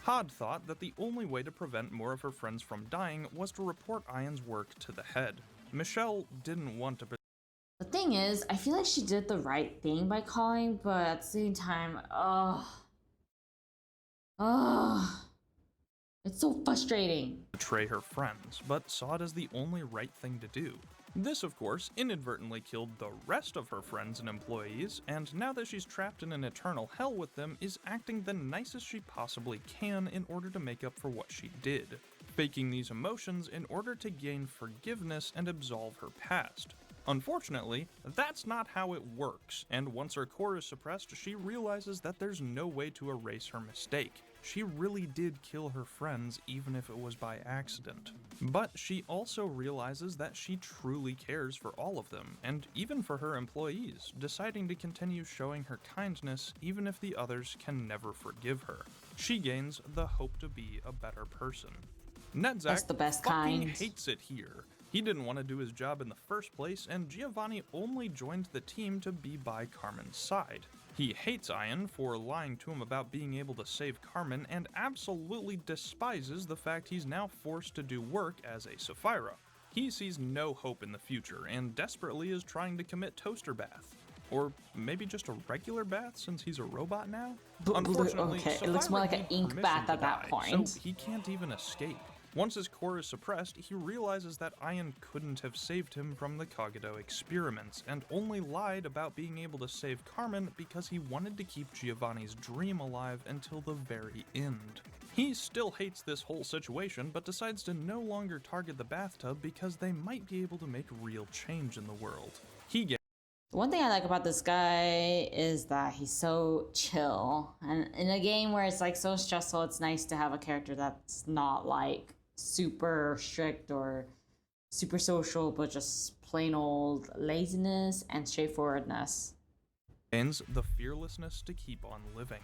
Had thought that the only way to prevent more of her friends from dying was to report Ian's work to the head. Michelle didn't want to. The thing is, I feel like she did the right thing by calling, but at the same time, it's so frustrating. Betray her friends, but saw it as the only right thing to do. This, of course, inadvertently killed the rest of her friends and employees, and now that she's trapped in an eternal hell with them, is acting the nicest she possibly can in order to make up for what she did, faking these emotions in order to gain forgiveness and absolve her past. Unfortunately, that's not how it works, and once her core is suppressed, she realizes that there's no way to erase her mistake. she really did kill her friends even if it was by accident. But she also realizes that she truly cares for all of them, and even for her employees, deciding to continue showing her kindness even if the others can never forgive her. She gains the hope to be a better person. Netzach That's the best fucking kind. hates it here. He didn't want to do his job in the first place, and Giovanni only joined the team to be by Carmen's side. He hates Ian for lying to him about being able to save Carmen, and absolutely despises the fact he's now forced to do work as a Sephirah. He sees no hope in the future, and desperately is trying to commit toaster bath. Or maybe just a regular bath since he's a robot now? Unfortunately, okay, it looks more like an ink bath at that point. So he can't even escape. Once his core is suppressed, he realizes that Ian couldn't have saved him from the Cogito experiments, and only lied about being able to save Carmen because he wanted to keep Giovanni's dream alive until the very end. He still hates this whole situation, but decides to no longer target the bathtub because they might be able to make real change in the world. One thing I like about this guy is that he's so chill. And in a game where it's like so stressful, it's nice to have a character that's not like super strict or super social, but just plain old laziness and straightforwardness. Gains the fearlessness to keep on living.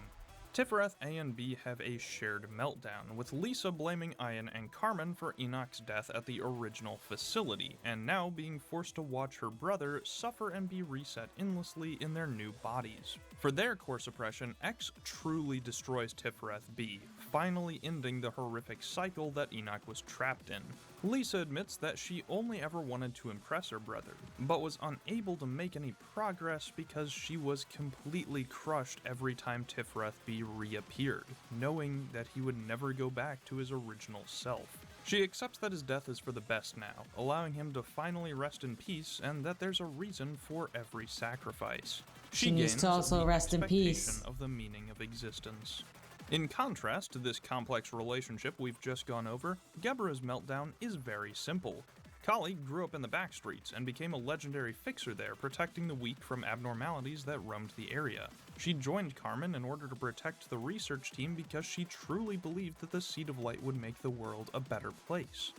Tifereth A and B have a shared meltdown, with Lisa blaming Ian and Carmen for Enoch's death at the original facility, and now being forced to watch her brother suffer and be reset endlessly in their new bodies. For their core suppression, X truly destroys Tifereth B, finally ending the horrific cycle that Enoch was trapped in. Lisa admits that she only ever wanted to impress her brother, but was unable to make any progress because she was completely crushed every time Tifereth B reappeared, knowing that he would never go back to his original self. She accepts that his death is for the best now, allowing him to finally rest in peace, and that there's a reason for every sacrifice. She needs to also rest in peace. Of the meaning of existence. In contrast to this complex relationship we've just gone over, Gebra's meltdown is very simple. Kali grew up in the backstreets and became a legendary fixer there, protecting the weak from abnormalities that roamed the area. She joined Carmen in order to protect the research team because she truly believed that the Seed of Light would make the world a better place.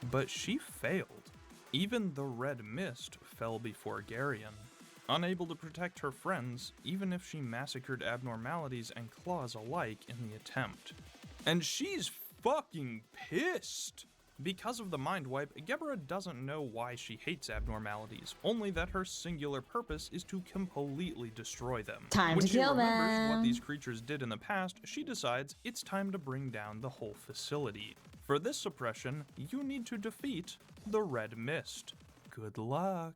But she failed. Even the Red Mist fell before Garion. Unable to protect her friends, even if she massacred abnormalities and claws alike in the attempt. And she's fucking pissed! Because of the mind wipe, Gebra doesn't know why she hates abnormalities, only that her singular purpose is to completely destroy them. Time when to kill she remembers them! what these creatures did in the past, she decides it's time to bring down the whole facility. For this suppression, you need to defeat the Red Mist. Good luck!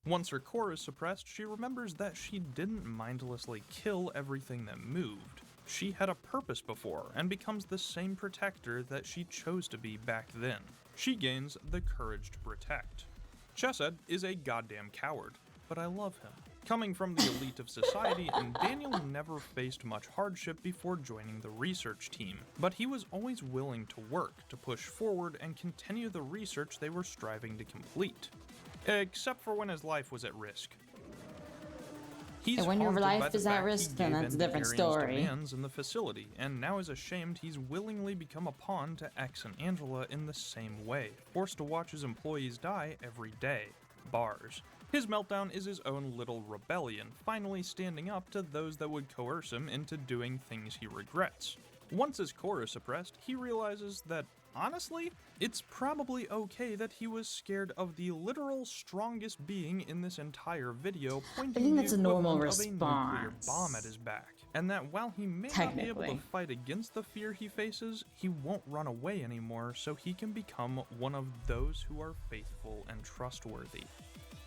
Once her core is suppressed, she remembers that she didn't mindlessly kill everything that moved. She had a purpose before, and becomes the same protector that she chose to be back then. She gains the courage to protect. Chesed is a goddamn coward, but I love him. Coming from the elite of society, and Daniel never faced much hardship before joining the research team, but he was always willing to work, to push forward, and continue the research they were striving to complete. Except for when his life was at risk. And when your life is at risk, then that's a different story. Demands in the facility, and now is ashamed he's willingly become a pawn to X and Angela in the same way, forced to watch his employees die every day. Bars. His meltdown is his own little rebellion, finally standing up to those that would coerce him into doing things he regrets. Once his core is suppressed, he realizes that, honestly, it's probably okay that he was scared of the literal strongest being in this entire video pointing the equivalent of a nuclear bomb at his back, and that while he may not be able to fight against the fear he faces, he won't run away anymore so he can become one of those who are faithful and trustworthy.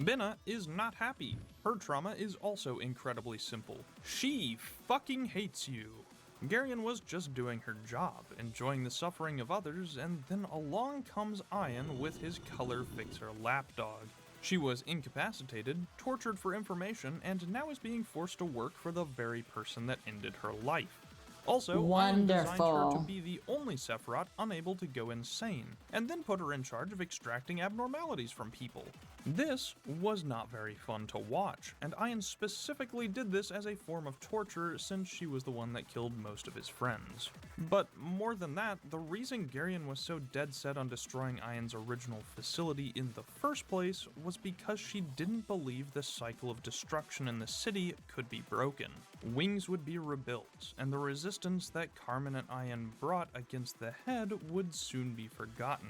Binna is not happy. Her trauma is also incredibly simple. She fucking hates you. Garion was just doing her job, enjoying the suffering of others, and then along comes Ian with his color fixer lapdog. She was incapacitated, tortured for information, and now is being forced to work for the very person that ended her life. Also, Ian designed her to Wonderful. be the only Sephirah unable to go insane, and then put her in charge of extracting abnormalities from people. This was not very fun to watch, and Ian specifically did this as a form of torture since she was the one that killed most of his friends. But more than that, the reason Garion was so dead set on destroying Ian's original facility in the first place was because she didn't believe the cycle of destruction in the city could be broken. Wings would be rebuilt, and the resistance that Carmen and Ian brought against the head would soon be forgotten.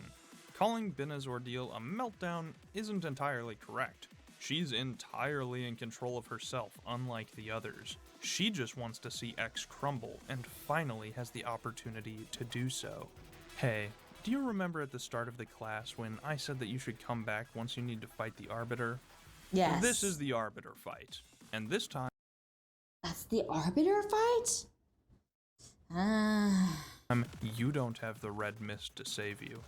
Calling Binna's ordeal a meltdown isn't entirely correct. She's entirely in control of herself, unlike the others. She just wants to see X crumble, and finally has the opportunity to do so. Hey, do you remember at the start of the class when I said that you should come back once you need to fight the Arbiter? Yes. This is the Arbiter fight, and this time That's the Arbiter fight? you don't have the red mist to save you.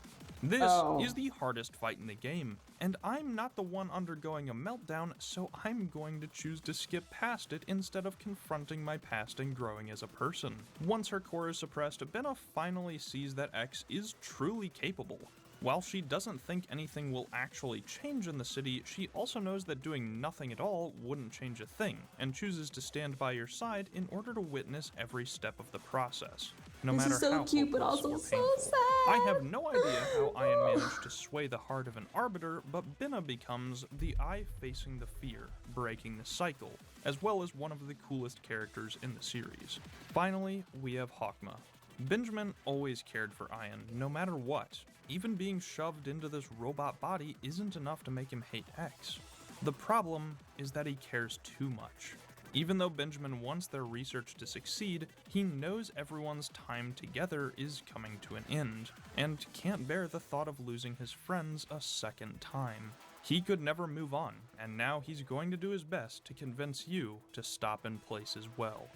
This is the hardest fight in the game, and I'm not the one undergoing a meltdown, so I'm going to choose to skip past it instead of confronting my past and growing as a person. Once her core is suppressed, Binna finally sees that X is truly capable. While she doesn't think anything will actually change in the city, she also knows that doing nothing at all wouldn't change a thing, and chooses to stand by your side in order to witness every step of the process. No This matter is so how cute, but hopeless also or so painful. sad. I have no idea how Ian managed to sway the heart of an Arbiter, but Binna becomes the eye facing the fear, breaking the cycle, as well as one of the coolest characters in the series. Finally, we have Hawkma. Benjamin always cared for Ian, no matter what. Even being shoved into this robot body isn't enough to make him hate X. The problem is that he cares too much. Even though Benjamin wants their research to succeed, he knows everyone's time together is coming to an end, and can't bear the thought of losing his friends a second time. He could never move on, and now he's going to do his best to convince you to stop in place as well.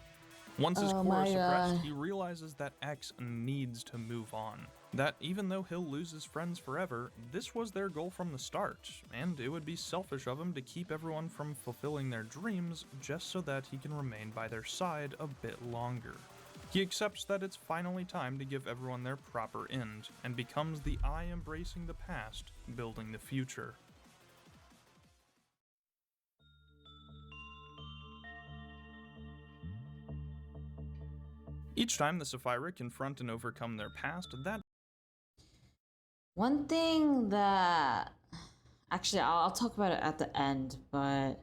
Once his core is suppressed, he realizes that X needs to move on. That even though he'll lose his friends forever, this was their goal from the start, and it would be selfish of him to keep everyone from fulfilling their dreams just so that he can remain by their side a bit longer. He accepts that it's finally time to give everyone their proper end, and becomes the eye embracing the past, building the future. Each time the Sephirah confront and overcome their past, that One thing that, actually, I'll talk about it at the end, but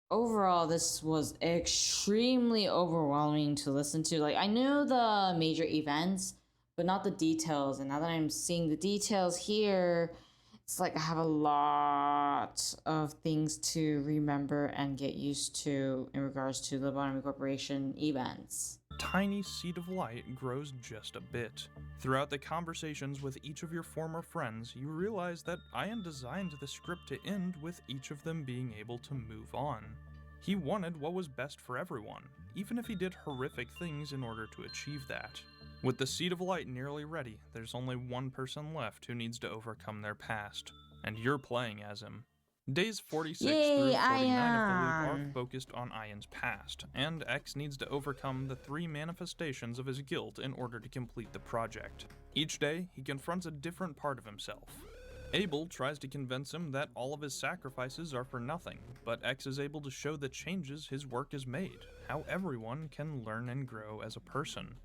overall, this was extremely overwhelming to listen to. Like, I knew the major events, but not the details. And now that I'm seeing the details here, it's like I have a lot of things to remember and get used to in regards to the Lobotomy Corporation events. tiny seed of light grows just a bit. Throughout the conversations with each of your former friends, you realize that Ian designed the script to end with each of them being able to move on. He wanted what was best for everyone, even if he did horrific things in order to achieve that. With the seed of light nearly ready, there's only one person left who needs to overcome their past, and you're playing as him. Days 46 through 49 of the loop are focused on Ian's past, and X needs to overcome the 3 manifestations of his guilt in order to complete the project. Each day, he confronts a different part of himself. Abel tries to convince him that all of his sacrifices are for nothing, but X is able to show the changes his work has made, how everyone can learn and grow as a person.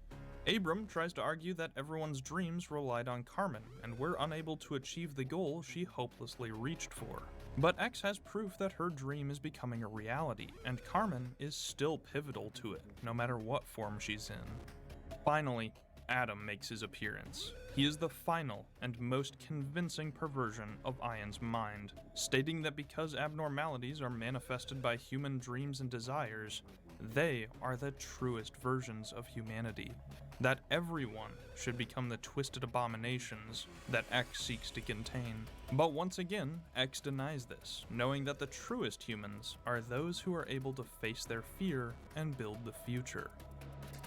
Abram tries to argue that everyone's dreams relied on Carmen, and we're unable to achieve the goal she hopelessly reached for. But X has proof that her dream is becoming a reality, and Carmen is still pivotal to it, no matter what form she's in. Finally, Adam makes his appearance. He is the final and most convincing perversion of Ian's mind, stating that because abnormalities are manifested by human dreams and desires, they are the truest versions of humanity. That everyone should become the twisted abominations that X seeks to contain. But once again, X denies this, knowing that the truest humans are those who are able to face their fear and build the future.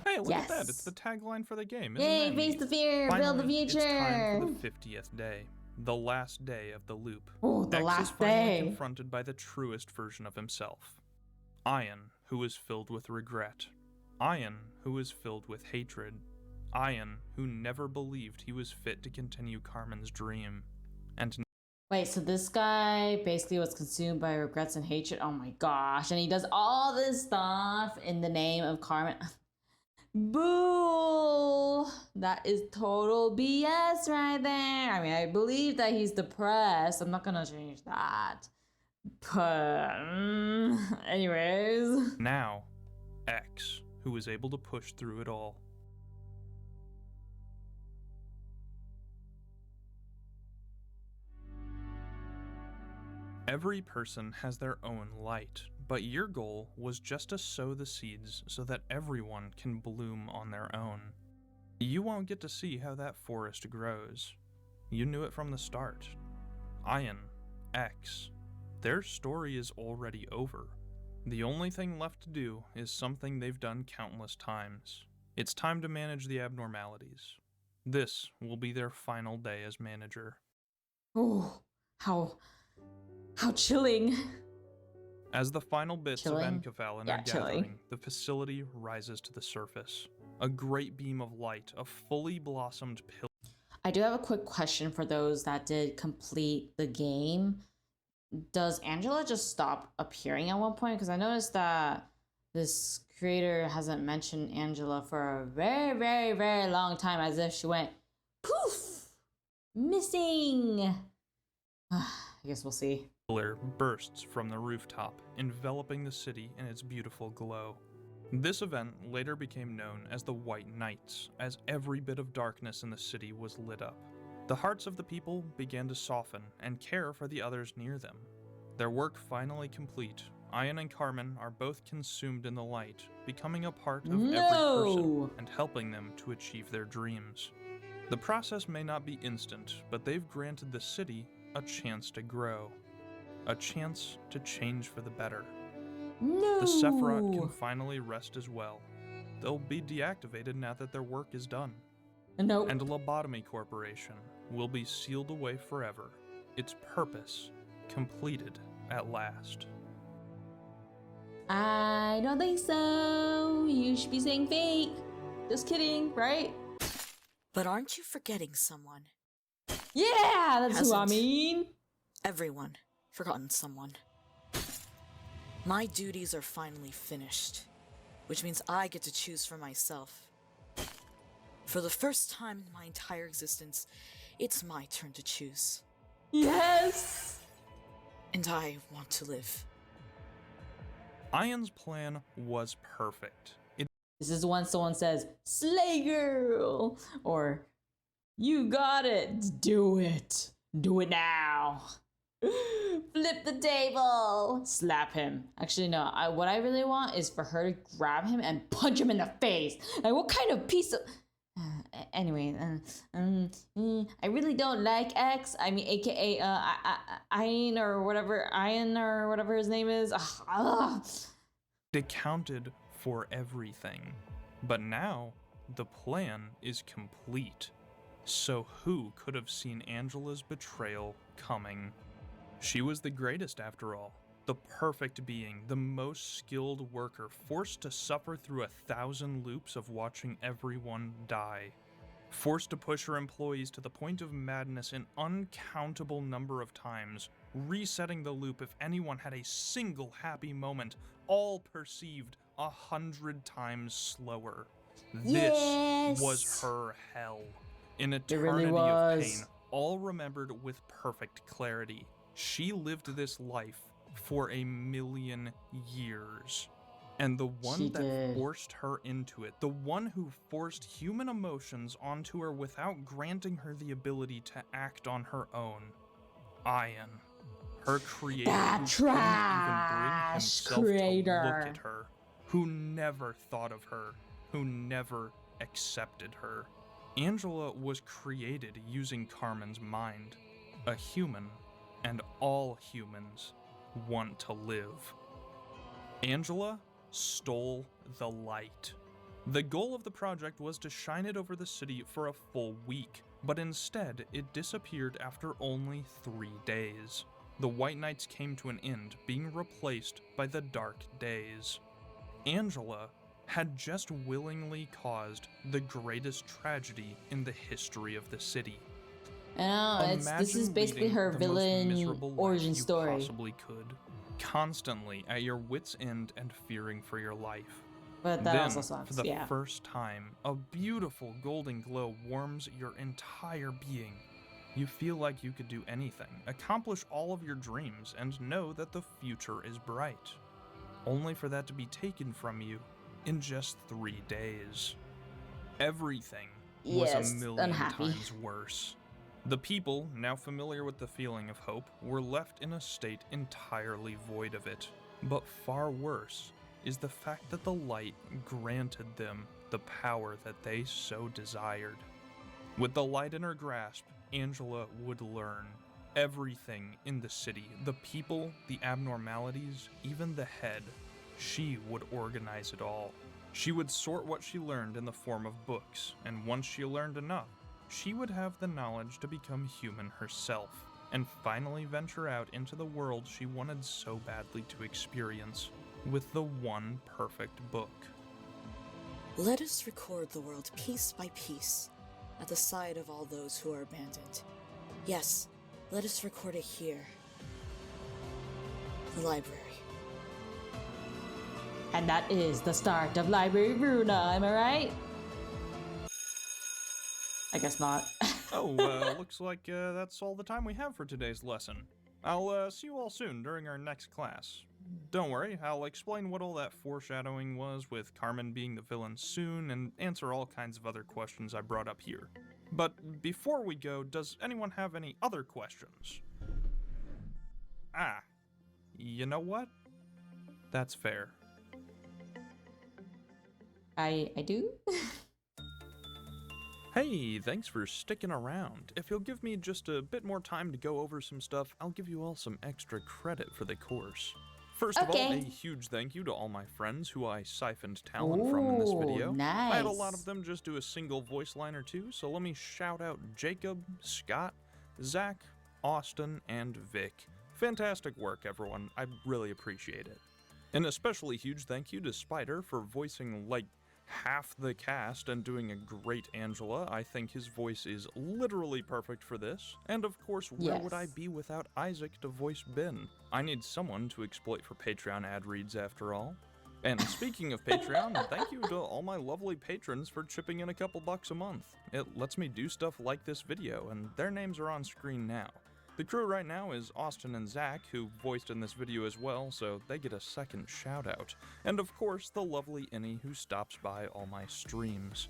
Hey, look at that, it's the tagline for the game. Yay, face the fear, build the future! It's time for the 50th day, the last day of the loop. Oh, the X last is finally day! confronted by the truest version of himself. Ian, who is filled with regret. Ian, who was filled with hatred. Ian, who never believed he was fit to continue Carmen's dream. And Wait, so this guy basically was consumed by regrets and hatred? Oh my gosh, and he does all this stuff in the name of Carmen. Boo! That is total BS right there. I mean, I believe that he's depressed. I'm not gonna change that. But, anyways. now, X, who was able to push through it all. Every person has their own light, but your goal was just to sow the seeds so that everyone can bloom on their own. You won't get to see how that forest grows. You knew it from the start. Ian, X, their story is already over. The only thing left to do is something they've done countless times. It's time to manage the abnormalities. This will be their final day as manager. Oh, how chilling. As the final bits of Enkephalin are chilling. gathering, the facility rises to the surface. A great beam of light, a fully blossomed pillar. I do have a quick question for those that did complete the game. Does Angela just stop appearing at one point? Because I noticed that this creator hasn't mentioned Angela for a very, very, very long time, as if she went poof, missing. I guess we'll see. Pillar bursts from the rooftop, enveloping the city in its beautiful glow. This event later became known as the White Nights, as every bit of darkness in the city was lit up. The hearts of the people began to soften and care for the others near them. Their work finally complete, Ian and Carmen are both consumed in the light, becoming a part of every person and helping them to achieve their dreams. The process may not be instant, but they've granted the city a chance to grow. A chance to change for the better. The Sephirah can finally rest as well. They'll be deactivated now that their work is done. And Lobotomy Corporation will be sealed away forever, its purpose completed at last. I don't think so. You should be saying fake. Just kidding, right? But aren't you forgetting someone? Yeah, that's who I mean. Everyone forgotten someone. My duties are finally finished, which means I get to choose for myself. For the first time in my entire existence, it's my turn to choose. Yes! And I want to live. Ian's plan was perfect. This is when someone says, "Slay girl," or "You got it, do it. Do it now." Flip the table. Slap him. Actually, no. What I really want is for her to grab him and punch him in the face. Like, what kind of piece of... Anyway, I really don't like X. I mean, aka Ian or whatever his name is. It accounted for everything. But now, the plan is complete. So who could have seen Angela's betrayal coming? She was the greatest after all, the perfect being, the most skilled worker, forced to suffer through 1,000 loops of watching everyone die. Forced to push her employees to the point of madness an uncountable number of times, resetting the loop if anyone had a single happy moment, all perceived 100 times slower. This was her hell. An eternity of pain, all remembered with perfect clarity. She lived this life for 1,000,000 years. And the one that forced her into it, the one who forced human emotions onto her without granting her the ability to act on her own, Ian, her creator, who couldn't even bring himself to look at her, who never thought of her, who never accepted her. Angela was created using Carmen's mind, a human, and all humans want to live. Angela stole the light. The goal of the project was to shine it over the city for a full week, but instead it disappeared after only 3 days. The White Nights came to an end, being replaced by the Dark Days. Angela had just willingly caused the greatest tragedy in the history of the city. I know, this is basically her villain origin story. Possibly could, constantly at your wit's end and fearing for your life. But that then, also sucks, for the yeah. first time, a beautiful golden glow warms your entire being. You feel like you could do anything, accomplish all of your dreams, and know that the future is bright. Only for that to be taken from you in just 3 days. Everything was a million times worse. The people, now familiar with the feeling of hope, were left in a state entirely void of it. But far worse is the fact that the light granted them the power that they so desired. With the light in her grasp, Angela would learn everything in the city. The people, the abnormalities, even the head. She would organize it all. She would sort what she learned in the form of books, and once she learned enough, she would have the knowledge to become human herself, and finally venture out into the world she wanted so badly to experience, with the one perfect book. Let us record the world piece by piece, at the side of all those who are abandoned. Yes, let us record it here. The library. And that is the start of Library Runa, am I right? I guess not. Looks like that's all the time we have for today's lesson. I'll see you all soon during our next class. Don't worry, I'll explain what all that foreshadowing was with Carmen being the villain soon and answer all kinds of other questions I brought up here. But before we go, does anyone have any other questions? You know what? That's fair. I do? Hey, thanks for sticking around. If you'll give me just a bit more time to go over some stuff, I'll give you all some extra credit for the course. First of all, a huge thank you to all my friends who I siphoned talent from in this video. Nice. I had a lot of them just do a single voice line or two, so let me shout out Jacob, Scott, Zach, Austin, and Vic. Fantastic work, everyone. I really appreciate it. An especially huge thank you to Spider for voicing like half the cast and doing a great Angela. I think his voice is literally perfect for this. And of course, where would I be without Isaac to voice Ben? I need someone to exploit for Patreon ad reads after all. And speaking of Patreon, thank you to all my lovely patrons for chipping in a couple bucks a month. It lets me do stuff like this video, and their names are on screen now. The crew right now is Austin and Zach, who voiced in this video as well, so they get a second shout out. And of course, the lovely Innie, who stops by all my streams.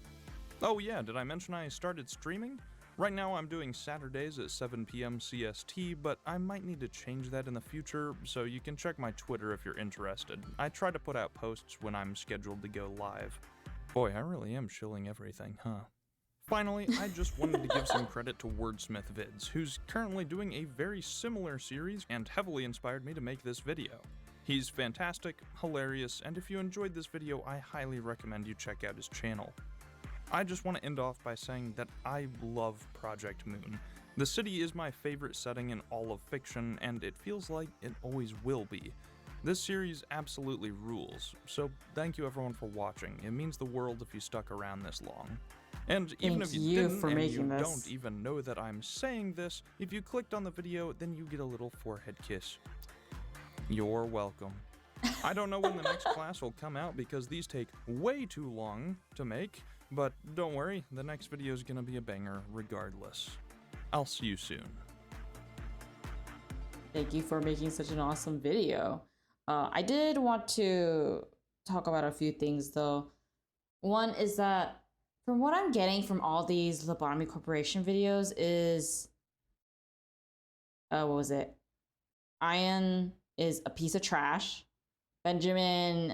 Oh yeah, did I mention I started streaming? Right now I'm doing Saturdays at 7 p.m. CST, but I might need to change that in the future, so you can check my Twitter if you're interested. I try to put out posts when I'm scheduled to go live. Boy, I really am shilling everything, huh? Finally, I just wanted to give some credit to Wordsmith Vids, who's currently doing a very similar series and heavily inspired me to make this video. He's fantastic, hilarious, and if you enjoyed this video, I highly recommend you check out his channel. I just want to end off by saying that I love Project Moon. The city is my favorite setting in all of fiction, and it feels like it always will be. This series absolutely rules, so thank you everyone for watching. It means the world if you stuck around this long. And even if you didn't, and you don't even know that I'm saying this, if you clicked on the video, then you get a little forehead kiss. You're welcome. I don't know when the next class will come out because these take way too long to make, but don't worry, the next video is gonna be a banger regardless. I'll see you soon. Thank you for making such an awesome video. I did want to talk about a few things though. One is that from what I'm getting from all these Lobotomy Corporation videos is, what was it? Ian is a piece of trash. Benjamin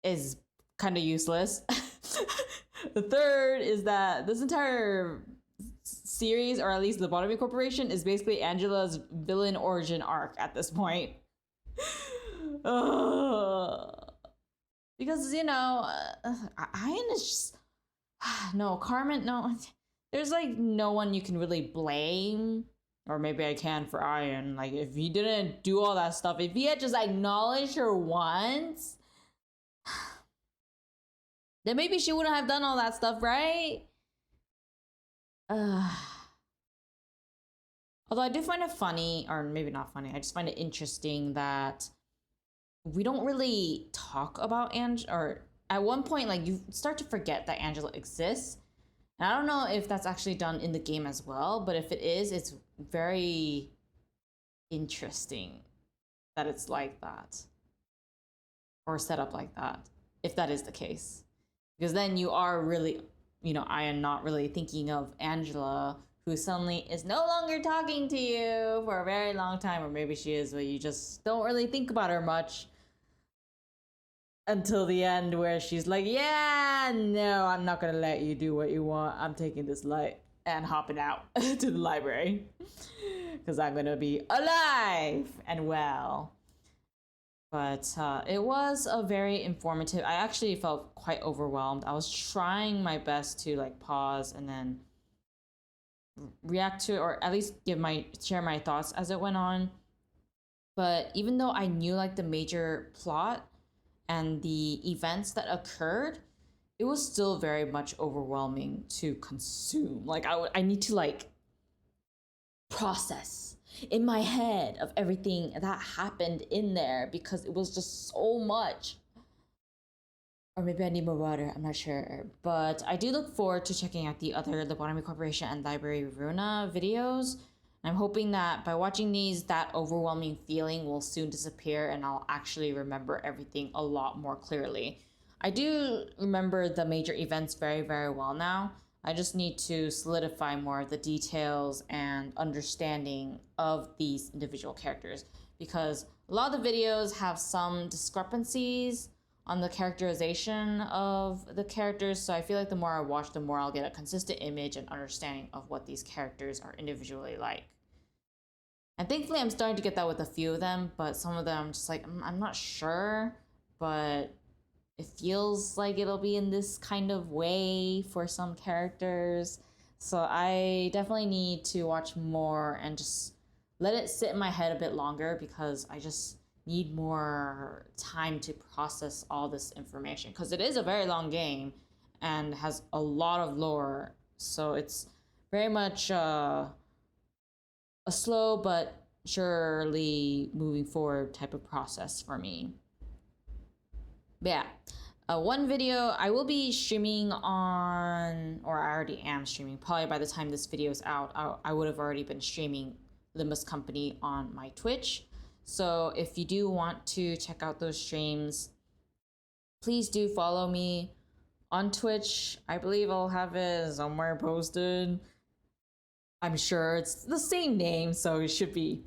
is kind of useless. The third is that this entire series, or at least Lobotomy Corporation, is basically Angela's villain origin arc at this point. Because, you know, Ian is just... No, Carmen, no. There's like no one you can really blame. Or maybe I can for Ian. Like, if he didn't do all that stuff, if he had just acknowledged her once, then maybe she wouldn't have done all that stuff, right? Although I do find it funny, or maybe not funny, I just find it interesting that we don't really talk about Angela, or at one point, like, you start to forget that Angela exists. And I don't know if that's actually done in the game as well, but if it is, it's very interesting that it's like that. Or set up like that, if that is the case. Because then you are really, I am not really thinking of Angela, who suddenly is no longer talking to you for a very long time, or maybe she is, but you just don't really think about her much until the end, where she's like, yeah, no, I'm not gonna let you do what you want. I'm taking this light and hopping out to the library because I'm gonna be alive and well. But it was a very informative. I actually felt quite overwhelmed. I was trying my best to like pause and then react to, or at least share my thoughts as it went on. But even though I knew like the major plot and the events that occurred, it was still very much overwhelming to consume. Like I need to like process in my head of everything that happened in there because it was just so much. Or maybe I need more water, I'm not sure. But I do look forward to checking out the other Lobotomy Corporation and Library Runa videos. I'm hoping that by watching these, that overwhelming feeling will soon disappear and I'll actually remember everything a lot more clearly. I do remember the major events very, very well now. I just need to solidify more of the details and understanding of these individual characters, because a lot of the videos have some discrepancies on the characterization of the characters, so I feel like the more I watch, the more I'll get a consistent image and understanding of what these characters are individually like. And thankfully I'm starting to get that with a few of them, but some of them I'm just like, I'm not sure, but it feels like it'll be in this kind of way for some characters. So I definitely need to watch more and just let it sit in my head a bit longer, because I just need more time to process all this information, because it is a very long game and has a lot of lore. So it's very much a slow but surely moving forward type of process for me. But yeah, one video I will be streaming on, or I already am streaming, probably by the time this video is out, I would have already been streaming Limbus Company on my Twitch. So if you do want to check out those streams, please do follow me on Twitch. I believe I'll have it somewhere posted. I'm sure it's the same name, so you should be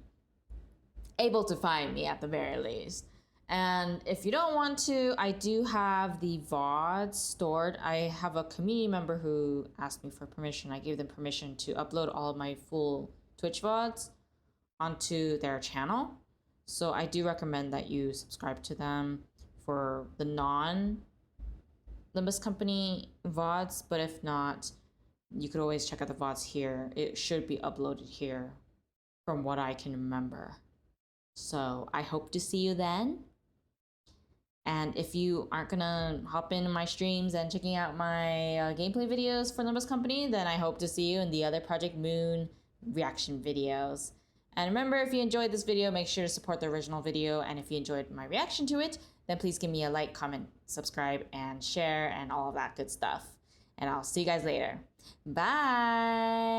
able to find me at the very least. And if you don't want to, I do have the VODs stored. I have a community member who asked me for permission. I gave them permission to upload all of my full Twitch VODs onto their channel. So I do recommend that you subscribe to them for the non-Limbus Company VODs, but if not, you could always check out the VODs here. It should be uploaded here from what I can remember. So I hope to see you then. And if you aren't gonna hop in my streams and checking out my gameplay videos for Limbus Company, then I hope to see you in the other Project Moon reaction videos. And remember, if you enjoyed this video, make sure to support the original video. And if you enjoyed my reaction to it, then please give me a like, comment, subscribe, and share, and all of that good stuff. And I'll see you guys later. Bye!